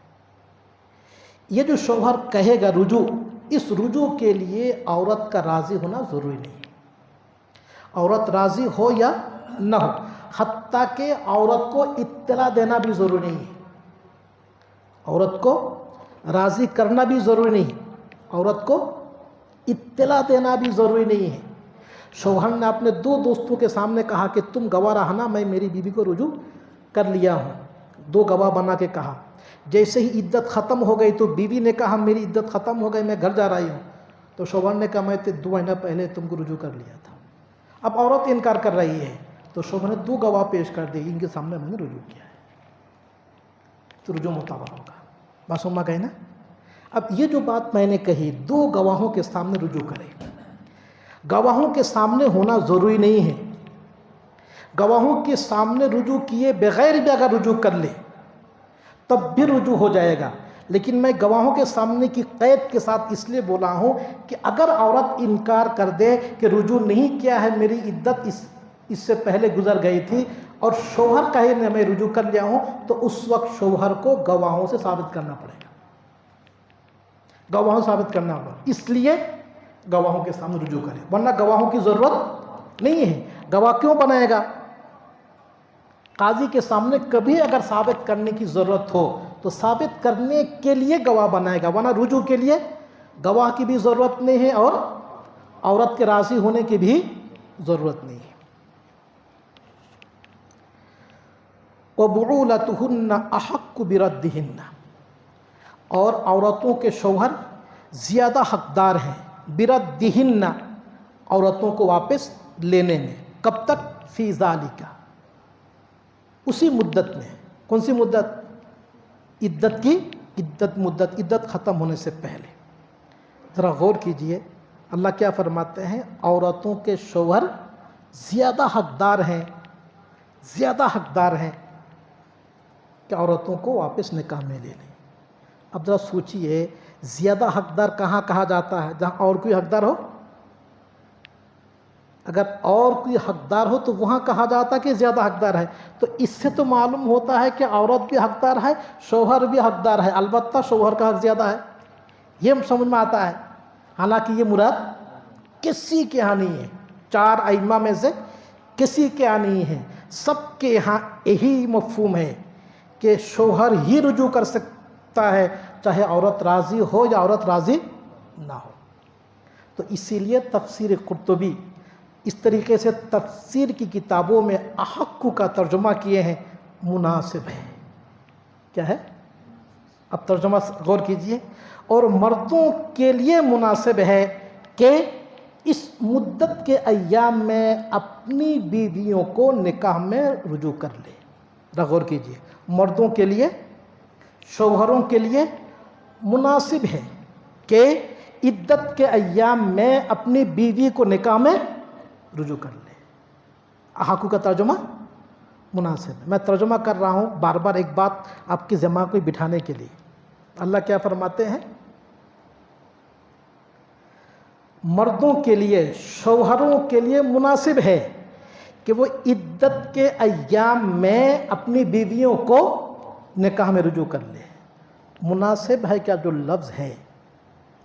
یہ جو شوہر کہے گا رجوع، اس رجوع کے لیے عورت کا راضی ہونا ضروری نہیں. عورت راضی ہو یا نہ ہو، حتیٰ کہ عورت کو اطلاع دینا بھی ضروری نہیں ہے. عورت کو راضی کرنا بھی ضروری نہیں ہے، عورت کو اطلاع دینا بھی ضروری نہیں ہے. شوہر نے اپنے 2 دوستوں کے سامنے کہا کہ تم گواہ رہنا، میں میری بیوی کو رجوع کر لیا ہوں. 2 گواہ بنا کے کہا. جیسے ہی عدت ختم ہو گئی تو بیوی نے کہا میری عدت ختم ہو گئی، میں گھر جا رہی ہوں. تو شوہر نے کہا میں 2 مہینہ پہلے تم کو رجوع کر لیا تھا. اب عورت انکار کر رہی ہے تو شوہر نے 2 گواہ پیش کر دی، ان کے سامنے میں نے رجوع کیا ہے، تو رجوع معتبر ہوگا. بات سمجھ گئے نا؟ اب یہ جو بات میں نے کہی 2 گواہوں کے سامنے رجوع کرے، گواہوں کے سامنے ہونا ضروری نہیں ہے. گواہوں کے سامنے رجوع کیے بغیر بھی اگر رجوع کر لے تب بھی رجوع ہو جائے گا. لیکن میں گواہوں کے سامنے کی قید کے ساتھ اس لیے بولا ہوں کہ اگر عورت انکار کر دے کہ رجوع نہیں کیا ہے، میری عدت اس سے پہلے گزر گئی تھی، اور شوہر کہے نہ میں رجوع کر لیا ہوں، تو اس وقت شوہر کو گواہوں سے ثابت کرنا پڑے گا. گواہوں سے ثابت کرنا ہوگا. اس لیے گواہوں کے سامنے رجوع کرے، ورنہ گواہوں کی ضرورت نہیں ہے. گواہ کیوں بنائے گا؟ قاضی کے سامنے کبھی اگر ثابت کرنے کی ضرورت ہو تو ثابت کرنے کے لیے گواہ بنائے گا، ورنہ رجوع کے لیے گواہ کی بھی ضرورت نہیں ہے اور عورت کے راضی ہونے کی بھی ضرورت نہیں ہے. وَبُعُولَتُهُنَّ أَحَقُّ بِرَدِّهِنَّ، اور عورتوں کے شوہر زیادہ حقدار ہیں بِرَدِّهِنَّ، عورتوں کو واپس لینے میں. کب تک؟ فی ذالک، اسی مدت میں. کون سی مدت؟ عدت کی عدت ختم ہونے سے پہلے. ذرا غور کیجئے اللہ کیا فرماتے ہیں، عورتوں کے شوہر زیادہ حقدار ہیں کہ عورتوں کو واپس نکاح میں لے لیں. اب ذرا سوچئے زیادہ حقدار کہاں کہا جاتا ہے؟ جہاں اور کوئی حقدار ہو. اگر اور کوئی حقدار ہو تو وہاں کہا جاتا ہے کہ زیادہ حقدار ہے. تو اس سے تو معلوم ہوتا ہے کہ عورت بھی حقدار ہے، شوہر بھی حقدار ہے، البتہ شوہر کا حق زیادہ ہے. یہ سمجھ میں آتا ہے. حالانکہ یہ مراد کسی کے یہاں نہیں ہے، 4 ائمہ میں سے کسی کے یہاں نہیں ہے. سب کے یہاں یہی مفہوم ہے کہ شوہر ہی رجوع کر سکتا ہے، چاہے عورت راضی ہو یا عورت راضی نہ ہو. تو اسی لیے تفسیر قرطبی اس طریقے سے تفسیر کی کتابوں میں احق کا ترجمہ کیے ہیں، مناسب ہے. کیا ہے؟ اب ترجمہ غور کیجئے. اور مردوں کے لیے مناسب ہے کہ اس مدت کے ایام میں اپنی بیویوں کو نکاح میں رجوع کر لے. غور کیجئے، مردوں کے لیے، شوہروں کے لیے مناسب ہے کہ عدت کے ایام میں اپنی بیوی کو نکاح میں رجوع کر لے. احق کا ترجمہ مناسب ہے. میں ترجمہ کر رہا ہوں بار بار ایک بات آپ کے دماغ کو بٹھانے کے لیے. اللہ کیا فرماتے ہیں؟ مردوں کے لیے، شوہروں کے لیے مناسب ہے کہ وہ عدت کے ایام میں اپنی بیویوں کو نکاح میں رجوع کر لے. مناسب ہے کیا جو لفظ ہے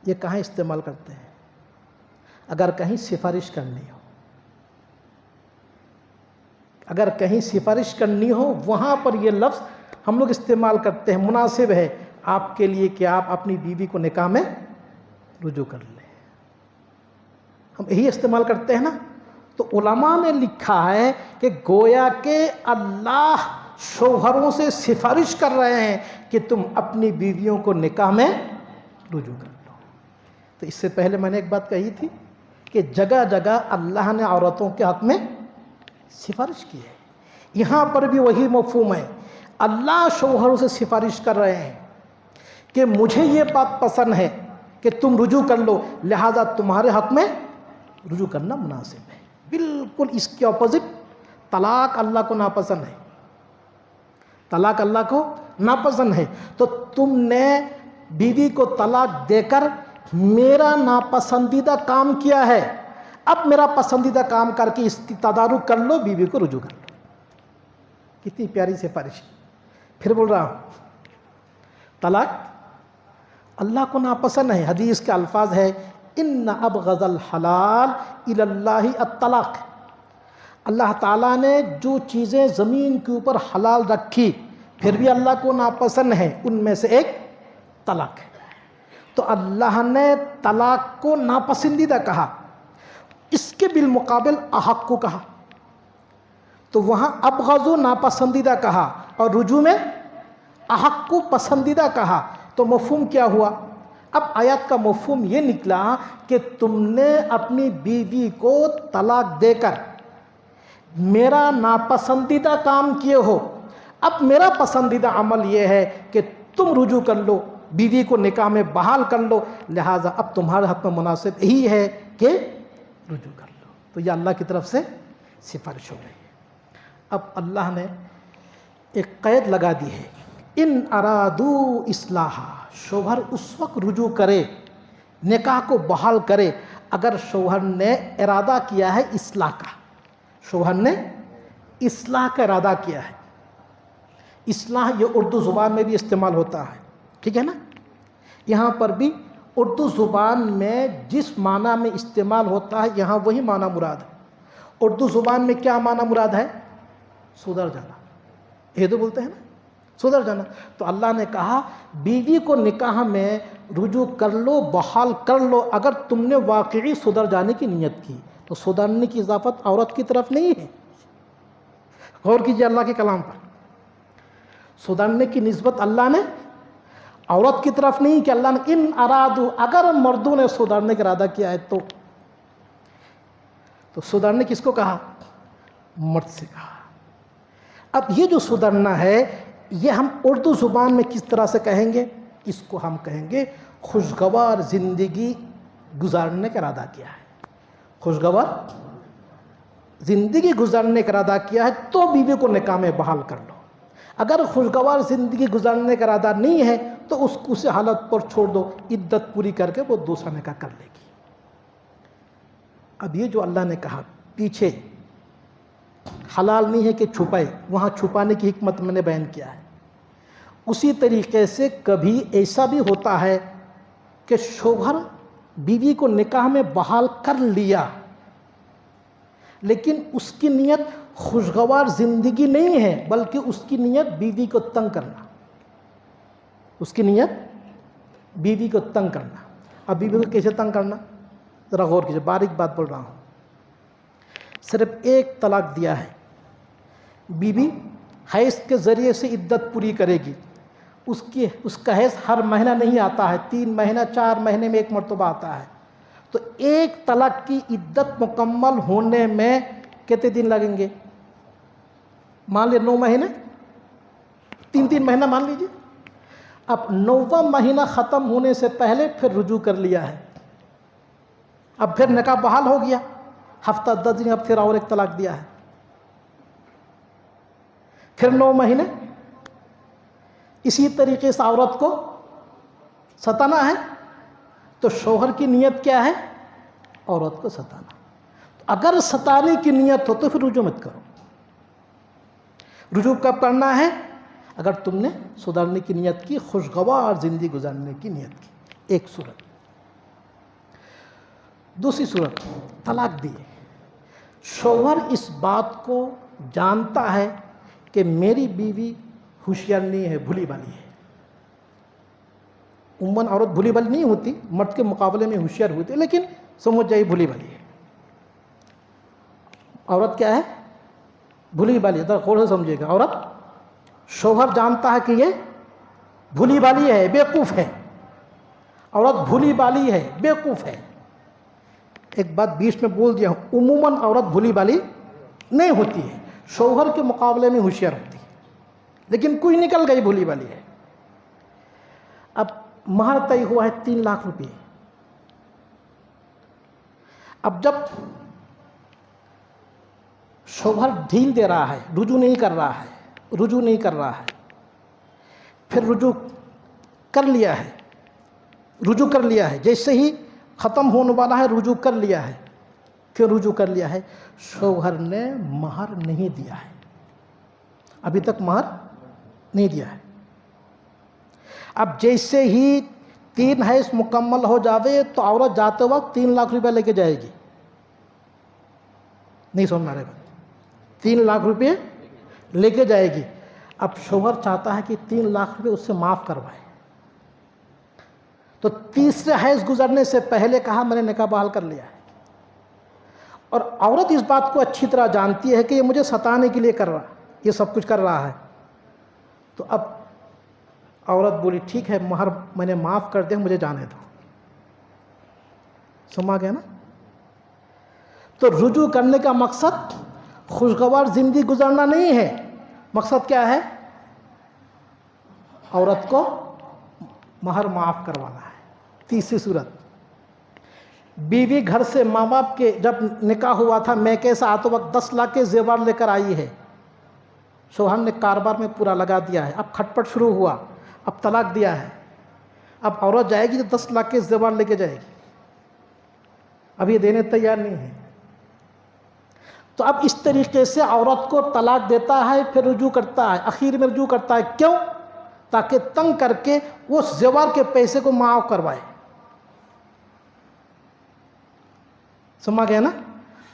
یہ کہاں استعمال کرتے ہیں؟ اگر کہیں سفارش کرنی ہو، اگر کہیں سفارش کرنی ہو وہاں پر یہ لفظ ہم لوگ استعمال کرتے ہیں. مناسب ہے آپ کے لیے کہ آپ اپنی بیوی کو نکاح میں رجوع کر لیں. ہم یہی استعمال کرتے ہیں نا. تو علماء نے لکھا ہے کہ گویا کہ اللہ شوہروں سے سفارش کر رہے ہیں کہ تم اپنی بیویوں کو نکاح میں رجوع کر لو. تو اس سے پہلے میں نے ایک بات کہی تھی کہ جگہ جگہ اللہ نے عورتوں کے حق میں سفارش کی ہے. یہاں پر بھی وہی مفہوم ہے. اللہ شوہروں سے سفارش کر رہے ہیں کہ مجھے یہ بات پسند ہے کہ تم رجوع کر لو، لہذا تمہارے حق میں رجوع کرنا مناسب ہے. بالکل اس کے اپوزٹ طلاق اللہ کو ناپسند ہے. طلاق اللہ کو ناپسند ہے. تو تم نے بیوی کو طلاق دے کر میرا ناپسندیدہ کام کیا ہے، اب میرا پسندیدہ کام کر کے اس کی تدارک کر لو، بیوی کو رجوع کر لو. کتنی پیاری سفارش. پھر بول رہا ہوں طلاق اللہ کو ناپسند ہے. حدیث کے الفاظ ہے ان ابغض الحلال الی اللہ الطلاق. اللہ تعالیٰ نے جو چیزیں زمین کے اوپر حلال رکھی پھر بھی اللہ کو ناپسند ہے، ان میں سے ایک طلاق ہے. تو اللہ نے طلاق کو ناپسندیدہ کہا، اس کے بالمقابل احق کو کہا. تو وہاں ابغض ناپسندیدہ کہا اور رجوع میں احق کو پسندیدہ کہا. تو مفہوم کیا ہوا؟ اب آیات کا مفہوم یہ نکلا کہ تم نے اپنی بیوی کو طلاق دے کر میرا ناپسندیدہ کام کیے ہو، اب میرا پسندیدہ عمل یہ ہے کہ تم رجوع کر لو، بیوی کو نکاح میں بحال کر لو، لہٰذا اب تمہارے حق میں مناسب یہی ہے کہ رجوع کر لو. تو یہ اللہ کی طرف سے سفارش ہو گئی. اب اللہ نے ایک قید لگا دی ہے، ان ارادو اصلاحا. شوہر اس وقت رجوع کرے، نکاح کو بحال کرے اگر شوہر نے ارادہ کیا ہے اصلاح کا. شوہر نے اصلاح کا ارادہ کیا ہے. اصلاح یہ اردو زبان میں بھی استعمال ہوتا ہے، ٹھیک ہے نا. یہاں پر بھی اردو زبان میں جس معنی میں استعمال ہوتا ہے یہاں وہی معنی مراد ہے. اردو زبان میں کیا معنی مراد ہے؟ سدھر جانا. یہ تو بولتے ہیں نا سدھر جانا. تو اللہ نے کہا بیوی کو نکاح میں رجوع کر لو، بحال کر لو اگر تم نے واقعی سدھر جانے کی نیت کی. تو سدھرنے کی اضافت عورت کی طرف نہیں ہے. غور کیجیے اللہ کے کلام پر. سدھرنے کی نسبت اللہ نے عورت کی طرف نہیں کہ اللہ نے ان ارادو، اگر مردوں نے سدھرنے کا ارادہ کیا ہے تو سدھرنے کس کو کہا؟ مرد سے کہا. اب یہ جو سدھرنا ہے یہ ہم اردو زبان میں کس طرح سے کہیں گے؟ اس کو ہم کہیں گے خوشگوار زندگی گزارنے کا ارادہ کیا ہے. خوشگوار زندگی گزارنے کا ارادہ کیا ہے تو بیوی کو نکاح میں بحال کر لو. اگر خوشگوار زندگی گزارنے کا ارادہ نہیں ہے تو اس حالت پر چھوڑ دو، عدت پوری کر کے وہ دوسرا نکاح کر لے گی. اب یہ جو اللہ نے کہا پیچھے حلال نہیں ہے کہ چھپائے، وہاں چھپانے کی حکمت میں نے بیان کیا ہے. اسی طریقے سے کبھی ایسا بھی ہوتا ہے کہ شوہر بیوی کو نکاح میں بحال کر لیا لیکن اس کی نیت خوشگوار زندگی نہیں ہے، بلکہ اس کی نیت بیوی کو تنگ کرنا. اس کی نیت بیوی کو تنگ کرنا. اب بیوی کو کیسے تنگ کرنا؟ ذرا غور کیجیے، باریک بات بول رہا ہوں. صرف ایک طلاق دیا ہے، بیوی حیض کے ذریعے سے عدت پوری کرے گی. اس کا حیض ہر مہینہ نہیں آتا ہے، 3 مہینہ 4 مہینے میں ایک مرتبہ آتا ہے. تو ایک طلاق کی عدت مکمل ہونے میں کتنے دن لگیں گے؟ مان لیے 9 مہینے، 3 مہینہ مان لیجیے. اب 9واں مہینہ ختم ہونے سے پہلے پھر رجوع کر لیا ہے، اب پھر نکاح بحال ہو گیا. ہفتہ 10 دن اب پھر اور ایک طلاق دیا ہے، پھر 9 مہینے. اسی طریقے سے عورت کو ستانا ہے تو شوہر کی نیت کیا ہے؟ عورت کو ستانا. اگر ستانے کی نیت ہو تو پھر رجوع مت کرو. رجوع کب کرنا ہے؟ اگر تم نے سدھرنے کی نیت کی، خوشگوار زندگی گزارنے کی نیت کی. ایک صورت. دوسری صورت طلاق دیے. شوہر اس بات کو جانتا ہے کہ میری بیوی ہوشیار نہیں ہے، بھولی والی ہے. عموماً عورت بھولی والی نہیں ہوتی، مرد کے مقابلے میں ہوشیار ہوتی ہے، لیکن سمجھ جائے بھولی والی ہے. عورت کیا ہے؟ بھولی والی ہے. غور سے سمجھے گا. عورت، شوہر جانتا ہے کہ یہ بھولی والی ہے، بیوقوف ہے. عورت بھولی والی ہے، بیوقوف ہے. ایک بات بیچ میں بول دیا ہوں، عموماً عورت بھولی والی نہیں ہوتی ہے، شوہر کے مقابلے میں ہوشیار ہوتی ہے، لیکن کوئی نکل گئی بھولی والی ہے. اب مہر طے ہوا ہے 3 لاکھ روپے. اب جب شوہر ڈھیل دے رہا ہے، رجوع نہیں کر رہا ہے، پھر رجوع کر لیا ہے، جیسے ہی ختم ہونے والا ہے رجوع کر لیا ہے، شوہر نے مہر نہیں دیا ہے، ابھی تک مہر نہیں دیا ہے. اب جیسے ہی 3 حیض مکمل ہو جاوے تو عورت جاتے وقت 3 لاکھ روپے لے کے جائے گی. نہیں سننا رہے گا، 3 لاکھ روپے لے کے جائے گی. اب شوہر چاہتا ہے کہ 3 لاکھ روپے اس سے معاف کروائے، تو تیسرے حیض گزرنے سے پہلے کہا میں نے نکاح بحال کر لیا ہے. اور عورت اس بات کو اچھی طرح جانتی ہے کہ یہ مجھے ستانے کے لیے کر رہا ہے، یہ سب کچھ کر رہا ہے. تو اب عورت بولی ٹھیک ہے، مہر میں نے معاف کر دیا، مجھے جانے دو. سما گیا نا؟ تو رجوع کرنے کا مقصد خوشگوار زندگی گزارنا نہیں ہے. مقصد کیا ہے؟ عورت کو مہر معاف کروانا ہے. تیسری صورت، بیوی گھر سے ماں باپ کے جب نکاح ہوا تھا میکے سے آتے وقت 10 لاکھ کے زیور لے کر آئی ہے، شوہر نے کاروبار میں پورا لگا دیا ہے، اب کھٹپٹ شروع ہوا، اب طلاق دیا ہے. اب عورت جائے گی تو 10 لاکھ کے زیور لے کے جائے گی، اب یہ دینے تیار نہیں ہے. تو اب اس طریقے سے عورت کو طلاق دیتا ہے، پھر رجوع کرتا ہے، اخیر میں رجوع کرتا ہے. کیوں؟ تاکہ تنگ کر کے وہ زیور کے پیسے کو معاف کروائے. سمجھ گیا نا؟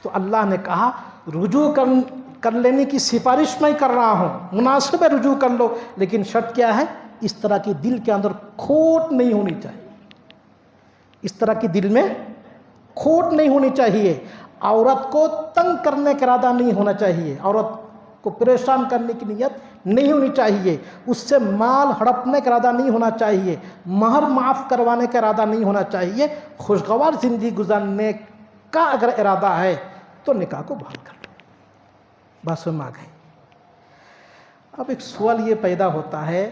تو اللہ نے کہا رجوع کر لینے کی سفارش میں کر رہا ہوں، مناسب ہے رجوع کر لو، لیکن شرط کیا ہے؟ اس طرح کی دل کے اندر کھوٹ نہیں ہونی چاہیے. اس طرح کی دل میں کھوٹ نہیں ہونی چاہیے. عورت کو تنگ کرنے کا ارادہ نہیں ہونا چاہیے، عورت کو پریشان کرنے کی نیت نہیں ہونی چاہیے، اس سے مال ہڑپنے کا ارادہ نہیں ہونا چاہیے، مہر معاف کروانے کا ارادہ نہیں ہونا چاہیے. خوشگوار زندگی گزارنے کا اگر ارادہ ہے تو نکاح کو بحال کر لو. بات سمجھ میں آ گئی؟ اب ایک سوال یہ پیدا ہوتا ہے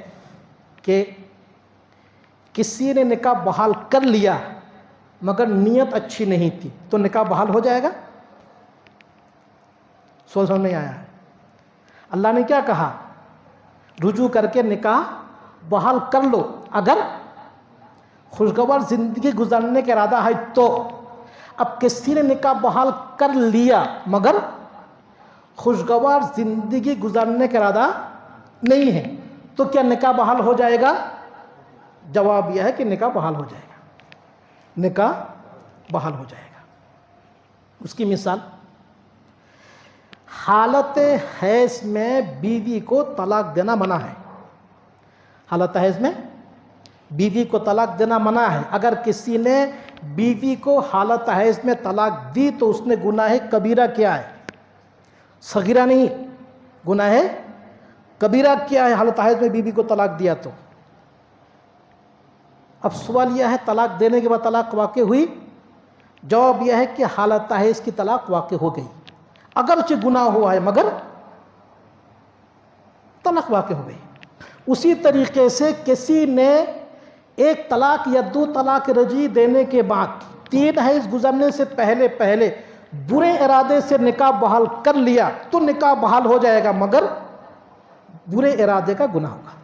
کہ کسی نے نکاح بحال کر لیا مگر نیت اچھی نہیں تھی تو نکاح بحال ہو جائے گا؟ سمجھ نہیں آیا ہے؟ اللہ نے کیا کہا؟ رجوع کر کے نکاح بحال کر لو اگر خوشگوار زندگی گزارنے کا ارادہ ہے تو۔ اب کسی نے نکاح بحال کر لیا مگر خوشگوار زندگی گزارنے کا ارادہ نہیں ہے تو کیا نکاح بحال ہو جائے گا؟ جواب یہ ہے کہ نکاح بحال ہو جائے گا، نکاح بحال ہو جائے گا۔ اس کی مثال، حالت حیض میں بیوی کو طلاق دینا منع ہے۔ حالت حیض میں بیوی کو طلاق دینا منع ہے۔ اگر کسی نے بیوی کو حالت حیض میں طلاق دی تو اس نے گناہ کبیرہ کیا ہے، صغیرہ نہیں، گناہ کبیرہ کیا ہے حالت حیض میں بیوی کو طلاق دیا تو۔ اب سوال یہ ہے طلاق دینے کے بعد طلاق واقع ہوئی؟ جواب یہ ہے کہ حالت حیض کی طلاق واقع ہو گئی، اگرچہ گناہ ہوا ہے مگر طلاق واقع ہو گئی۔ اسی طریقے سے کسی نے ایک طلاق یا دو طلاق رجعی دینے کے بعد 3 حیض گزرنے سے پہلے برے ارادے سے نکاح بحال کر لیا تو نکاح بحال ہو جائے گا مگر برے ارادے کا گناہ ہوگا۔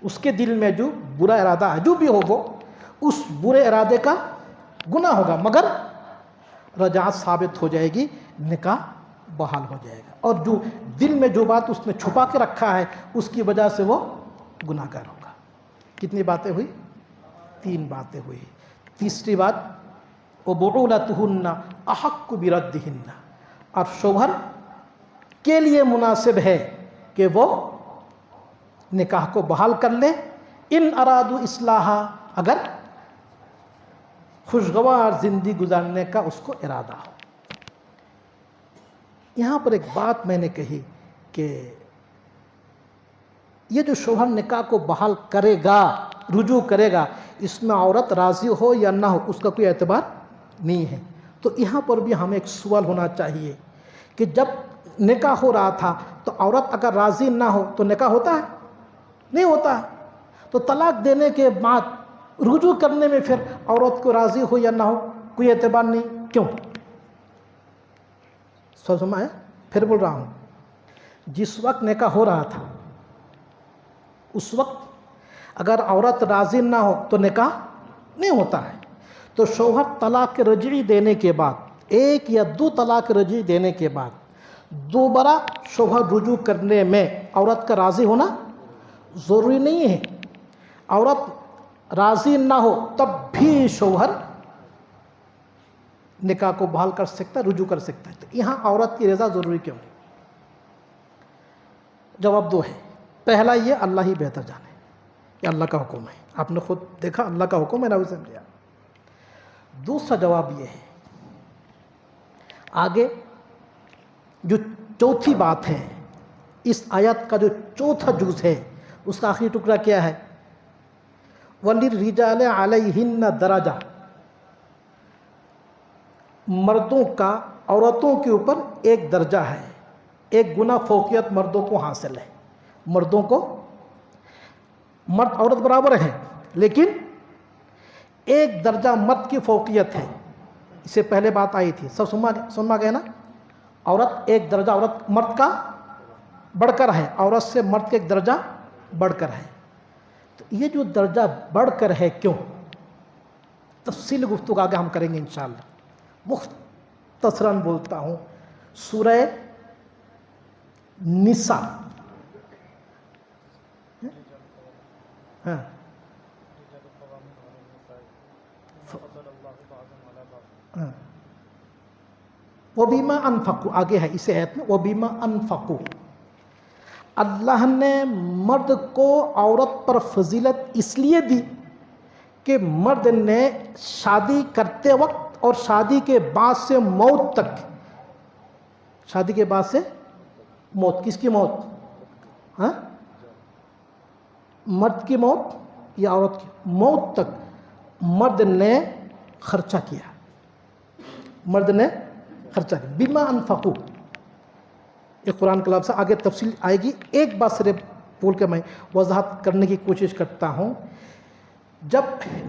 اس کے دل میں جو برا ارادہ ہے جو بھی ہو وہ اس برے ارادے کا گناہ ہوگا مگر رجعت ثابت ہو جائے گی، نکاح بحال ہو جائے گا۔ اور جو دل میں جو بات اس نے چھپا کے رکھا ہے اس کی وجہ سے وہ گناہ گار ہوگا۔ کتنی باتیں ہوئی؟ 3 باتیں ہوئی۔ تیسری بات، وَبُعُولَتُهُنَّ أَحَقُّ بِرَدِّهِنَّ، اور شوہر کے لیے مناسب ہے کہ وہ نکاح کو بحال کر لے، ان ارادو اصلاحا، اگر خوشگوار زندگی گزارنے کا اس کو ارادہ ہو۔ یہاں پر ایک بات میں نے کہی کہ یہ جو شوہر نکاح کو بحال کرے گا، رجوع کرے گا، اس میں عورت راضی ہو یا نہ ہو اس کا کوئی اعتبار نہیں ہے۔ تو یہاں پر بھی ہمیں ایک سوال ہونا چاہیے کہ جب نکاح ہو رہا تھا تو عورت اگر راضی نہ ہو تو نکاح ہوتا ہے؟ نہیں ہوتا ہے۔ تو طلاق دینے کے بعد رجوع کرنے میں پھر عورت کو راضی ہو یا نہ ہو کوئی اعتبار نہیں، کیوں؟ سمجھ میں آیا؟ پھر بول رہا ہوں، جس وقت نکاح ہو رہا تھا اس وقت اگر عورت راضی نہ ہو تو نکاح نہیں ہوتا ہے۔ تو شوہر طلاق رجعی دینے کے بعد، 1 یا 2 طلاق رجعی دینے کے بعد دوبارہ شوہر رجوع کرنے میں عورت کا راضی ہونا ضروری نہیں ہے۔ عورت راضی نہ ہو تب بھی شوہر نکاح کو بحال کر سکتا ہے، رجوع کر سکتا ہے۔ تو یہاں عورت کی رضا ضروری کیوں نہیں؟ جواب 2 ہے۔ پہلا، یہ اللہ ہی بہتر جانے، یہ اللہ کا حکم ہے، آپ نے خود دیکھا اللہ کا حکم ہے، نہ سمجھا۔ دوسرا جواب یہ ہے، آگے جو چوتھی بات ہے اس آیت کا، جو چوتھا جز ہے اس کا آخری ٹکڑا کیا ہے؟ وَلِلرِّجَالِ عَلَيْهِنَّ دَرَجَةٌ، مردوں کا عورتوں کے اوپر ایک درجہ ہے، ایک گنا فوقیت مردوں کو حاصل ہے۔ مردوں کو، مرد عورت برابر ہے لیکن ایک درجہ مرد کی فوقیت ہے۔ اس سے پہلے بات آئی تھی، سب سنما گئے نا؟ عورت ایک درجہ مرد کا بڑھ کر ہے، عورت سے مرد کا ایک درجہ بڑھ کر ہے۔ تو یہ جو درجہ بڑھ کر ہے کیوں؟ تفصیل گفتگو آگے ہم کریں گے انشاءاللہ۔ مختصراً بولتا ہوں، سورہ نساء، وَبِمَا أَنفَقُوا، آگے ہے اسے آیت میں وَبِمَا أَنفَقُوا، اللہ نے مرد کو عورت پر فضیلت اس لیے دی کہ مرد نے شادی کرتے وقت اور شادی کے بعد سے موت تک، شادی کے بعد سے موت، کس کی موت؟ مرد کی موت یا عورت کی موت تک مرد نے خرچہ کیا، مرد نے خرچہ کیا۔ بما انفقوا، یہ قرآن کا لفظ، آگے تفصیل آئے گی۔ ایک بات صرف بول کے میں وضاحت کرنے کی کوشش کرتا ہوں جب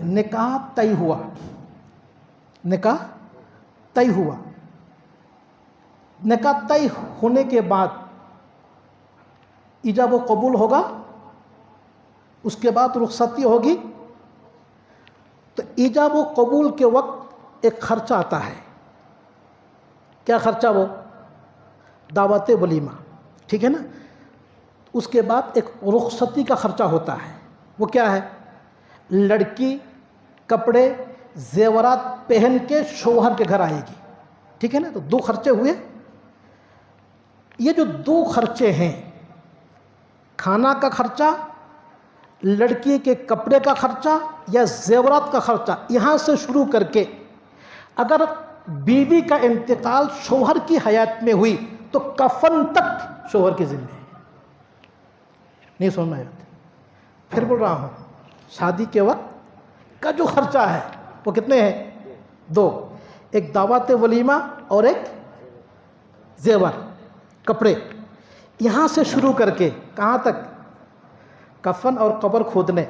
نکاح طے ہوا، نکاح طے ہوا، نکاح طے ہونے کے بعد ایجاب و قبول ہوگا، اس کے بعد رخصتی ہوگی، تو ایجاب و قبول کے وقت ایک خرچہ آتا ہے. کیا خرچہ؟ وہ دعوت ولیمہ، ٹھیک ہے نا. اس کے بعد ایک رخصتی کا خرچہ ہوتا ہے. وہ کیا ہے؟ لڑکی کپڑے زیورات پہن کے شوہر کے گھر آئے گی، ٹھیک ہے نا. تو دو خرچے ہوئے. یہ جو دو خرچے ہیں، کھانا کا خرچہ، لڑکی کے کپڑے کا خرچہ یا زیورات کا خرچہ، یہاں سے شروع کر کے اگر بیوی کا انتقال شوہر کی حیات میں ہوئی تو کفن تک شوہر کی ذمہ ہے. نہیں سمجھ میں آتی؟ پھر بول رہا ہوں، شادی کے وقت کا جو خرچہ ہے وہ کتنے ہیں؟ دو. ایک دعوت ولیمہ اور ایک زیور کپڑے. یہاں سے شروع کر کے کہاں تک؟ کفن اور قبر کھودنے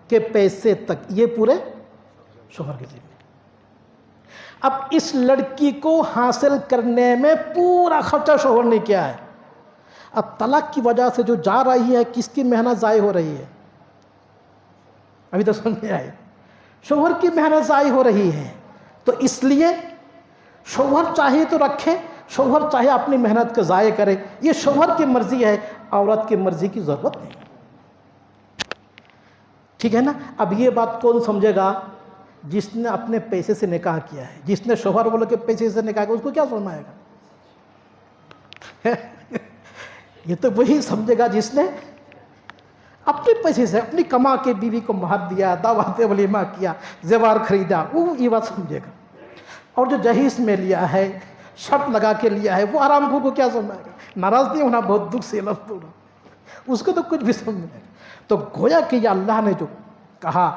کے پیسے تک، یہ پورے شوہر کے ذمہ. اب اس لڑکی کو حاصل کرنے میں پورا خرچہ شوہر نے کیا ہے. اب طلاق کی وجہ سے جو جا رہی ہے، کس کی محنت ضائع ہو رہی ہے؟ ابھی تو سمجھ میں آئے. شوہر کی محنت ضائع ہو رہی ہے. تو اس لیے شوہر چاہے تو رکھے، شوہر چاہے اپنی محنت کو ضائع کرے، یہ شوہر کی مرضی ہے، عورت کی مرضی کی ضرورت نہیں. ٹھیک ہے نا. اب یہ بات کون سمجھے گا؟ جس نے اپنے پیسے سے نکاح کیا ہے. جس نے شوہر والوں کے پیسے سے نکاح کیا، اس کو کیا سمجھ آئے گا؟ یہ تو وہی سمجھے گا جس نے اپنے پیسے سے، اپنی کما کے بیوی کو مہر دیا، دعوت ولیمہ کیا، زیور خریدا، وہ یہ بات سمجھے گا. اور جو جہیز میں لیا ہے، شرط لگا کے لیا ہے، وہ آرام کو کیا سمجھے گا؟ ناراض نہیں ہونا، بہت دکھ سے لفظ بولا، اس کو تو کچھ بھی سمجھ نہیں. تو گویا کہ یہ اللہ نے جو کہا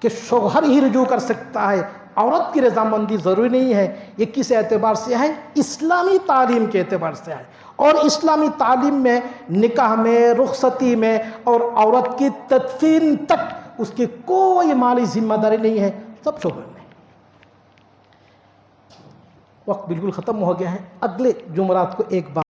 کہ شوہر ہی رجوع کر سکتا ہے، عورت کی رضامندی ضروری نہیں ہے. یہ کس اعتبار سے ہے؟ اسلامی تعلیم کے اعتبار سے ہے. اور اسلامی تعلیم میں نکاح میں، رخصتی میں اور عورت کی تدفین تک اس کی کوئی مالی ذمہ داری نہیں ہے، سب شوہر میں. وقت بالکل ختم ہو گیا ہے. اگلے جمعرات کو ایک بار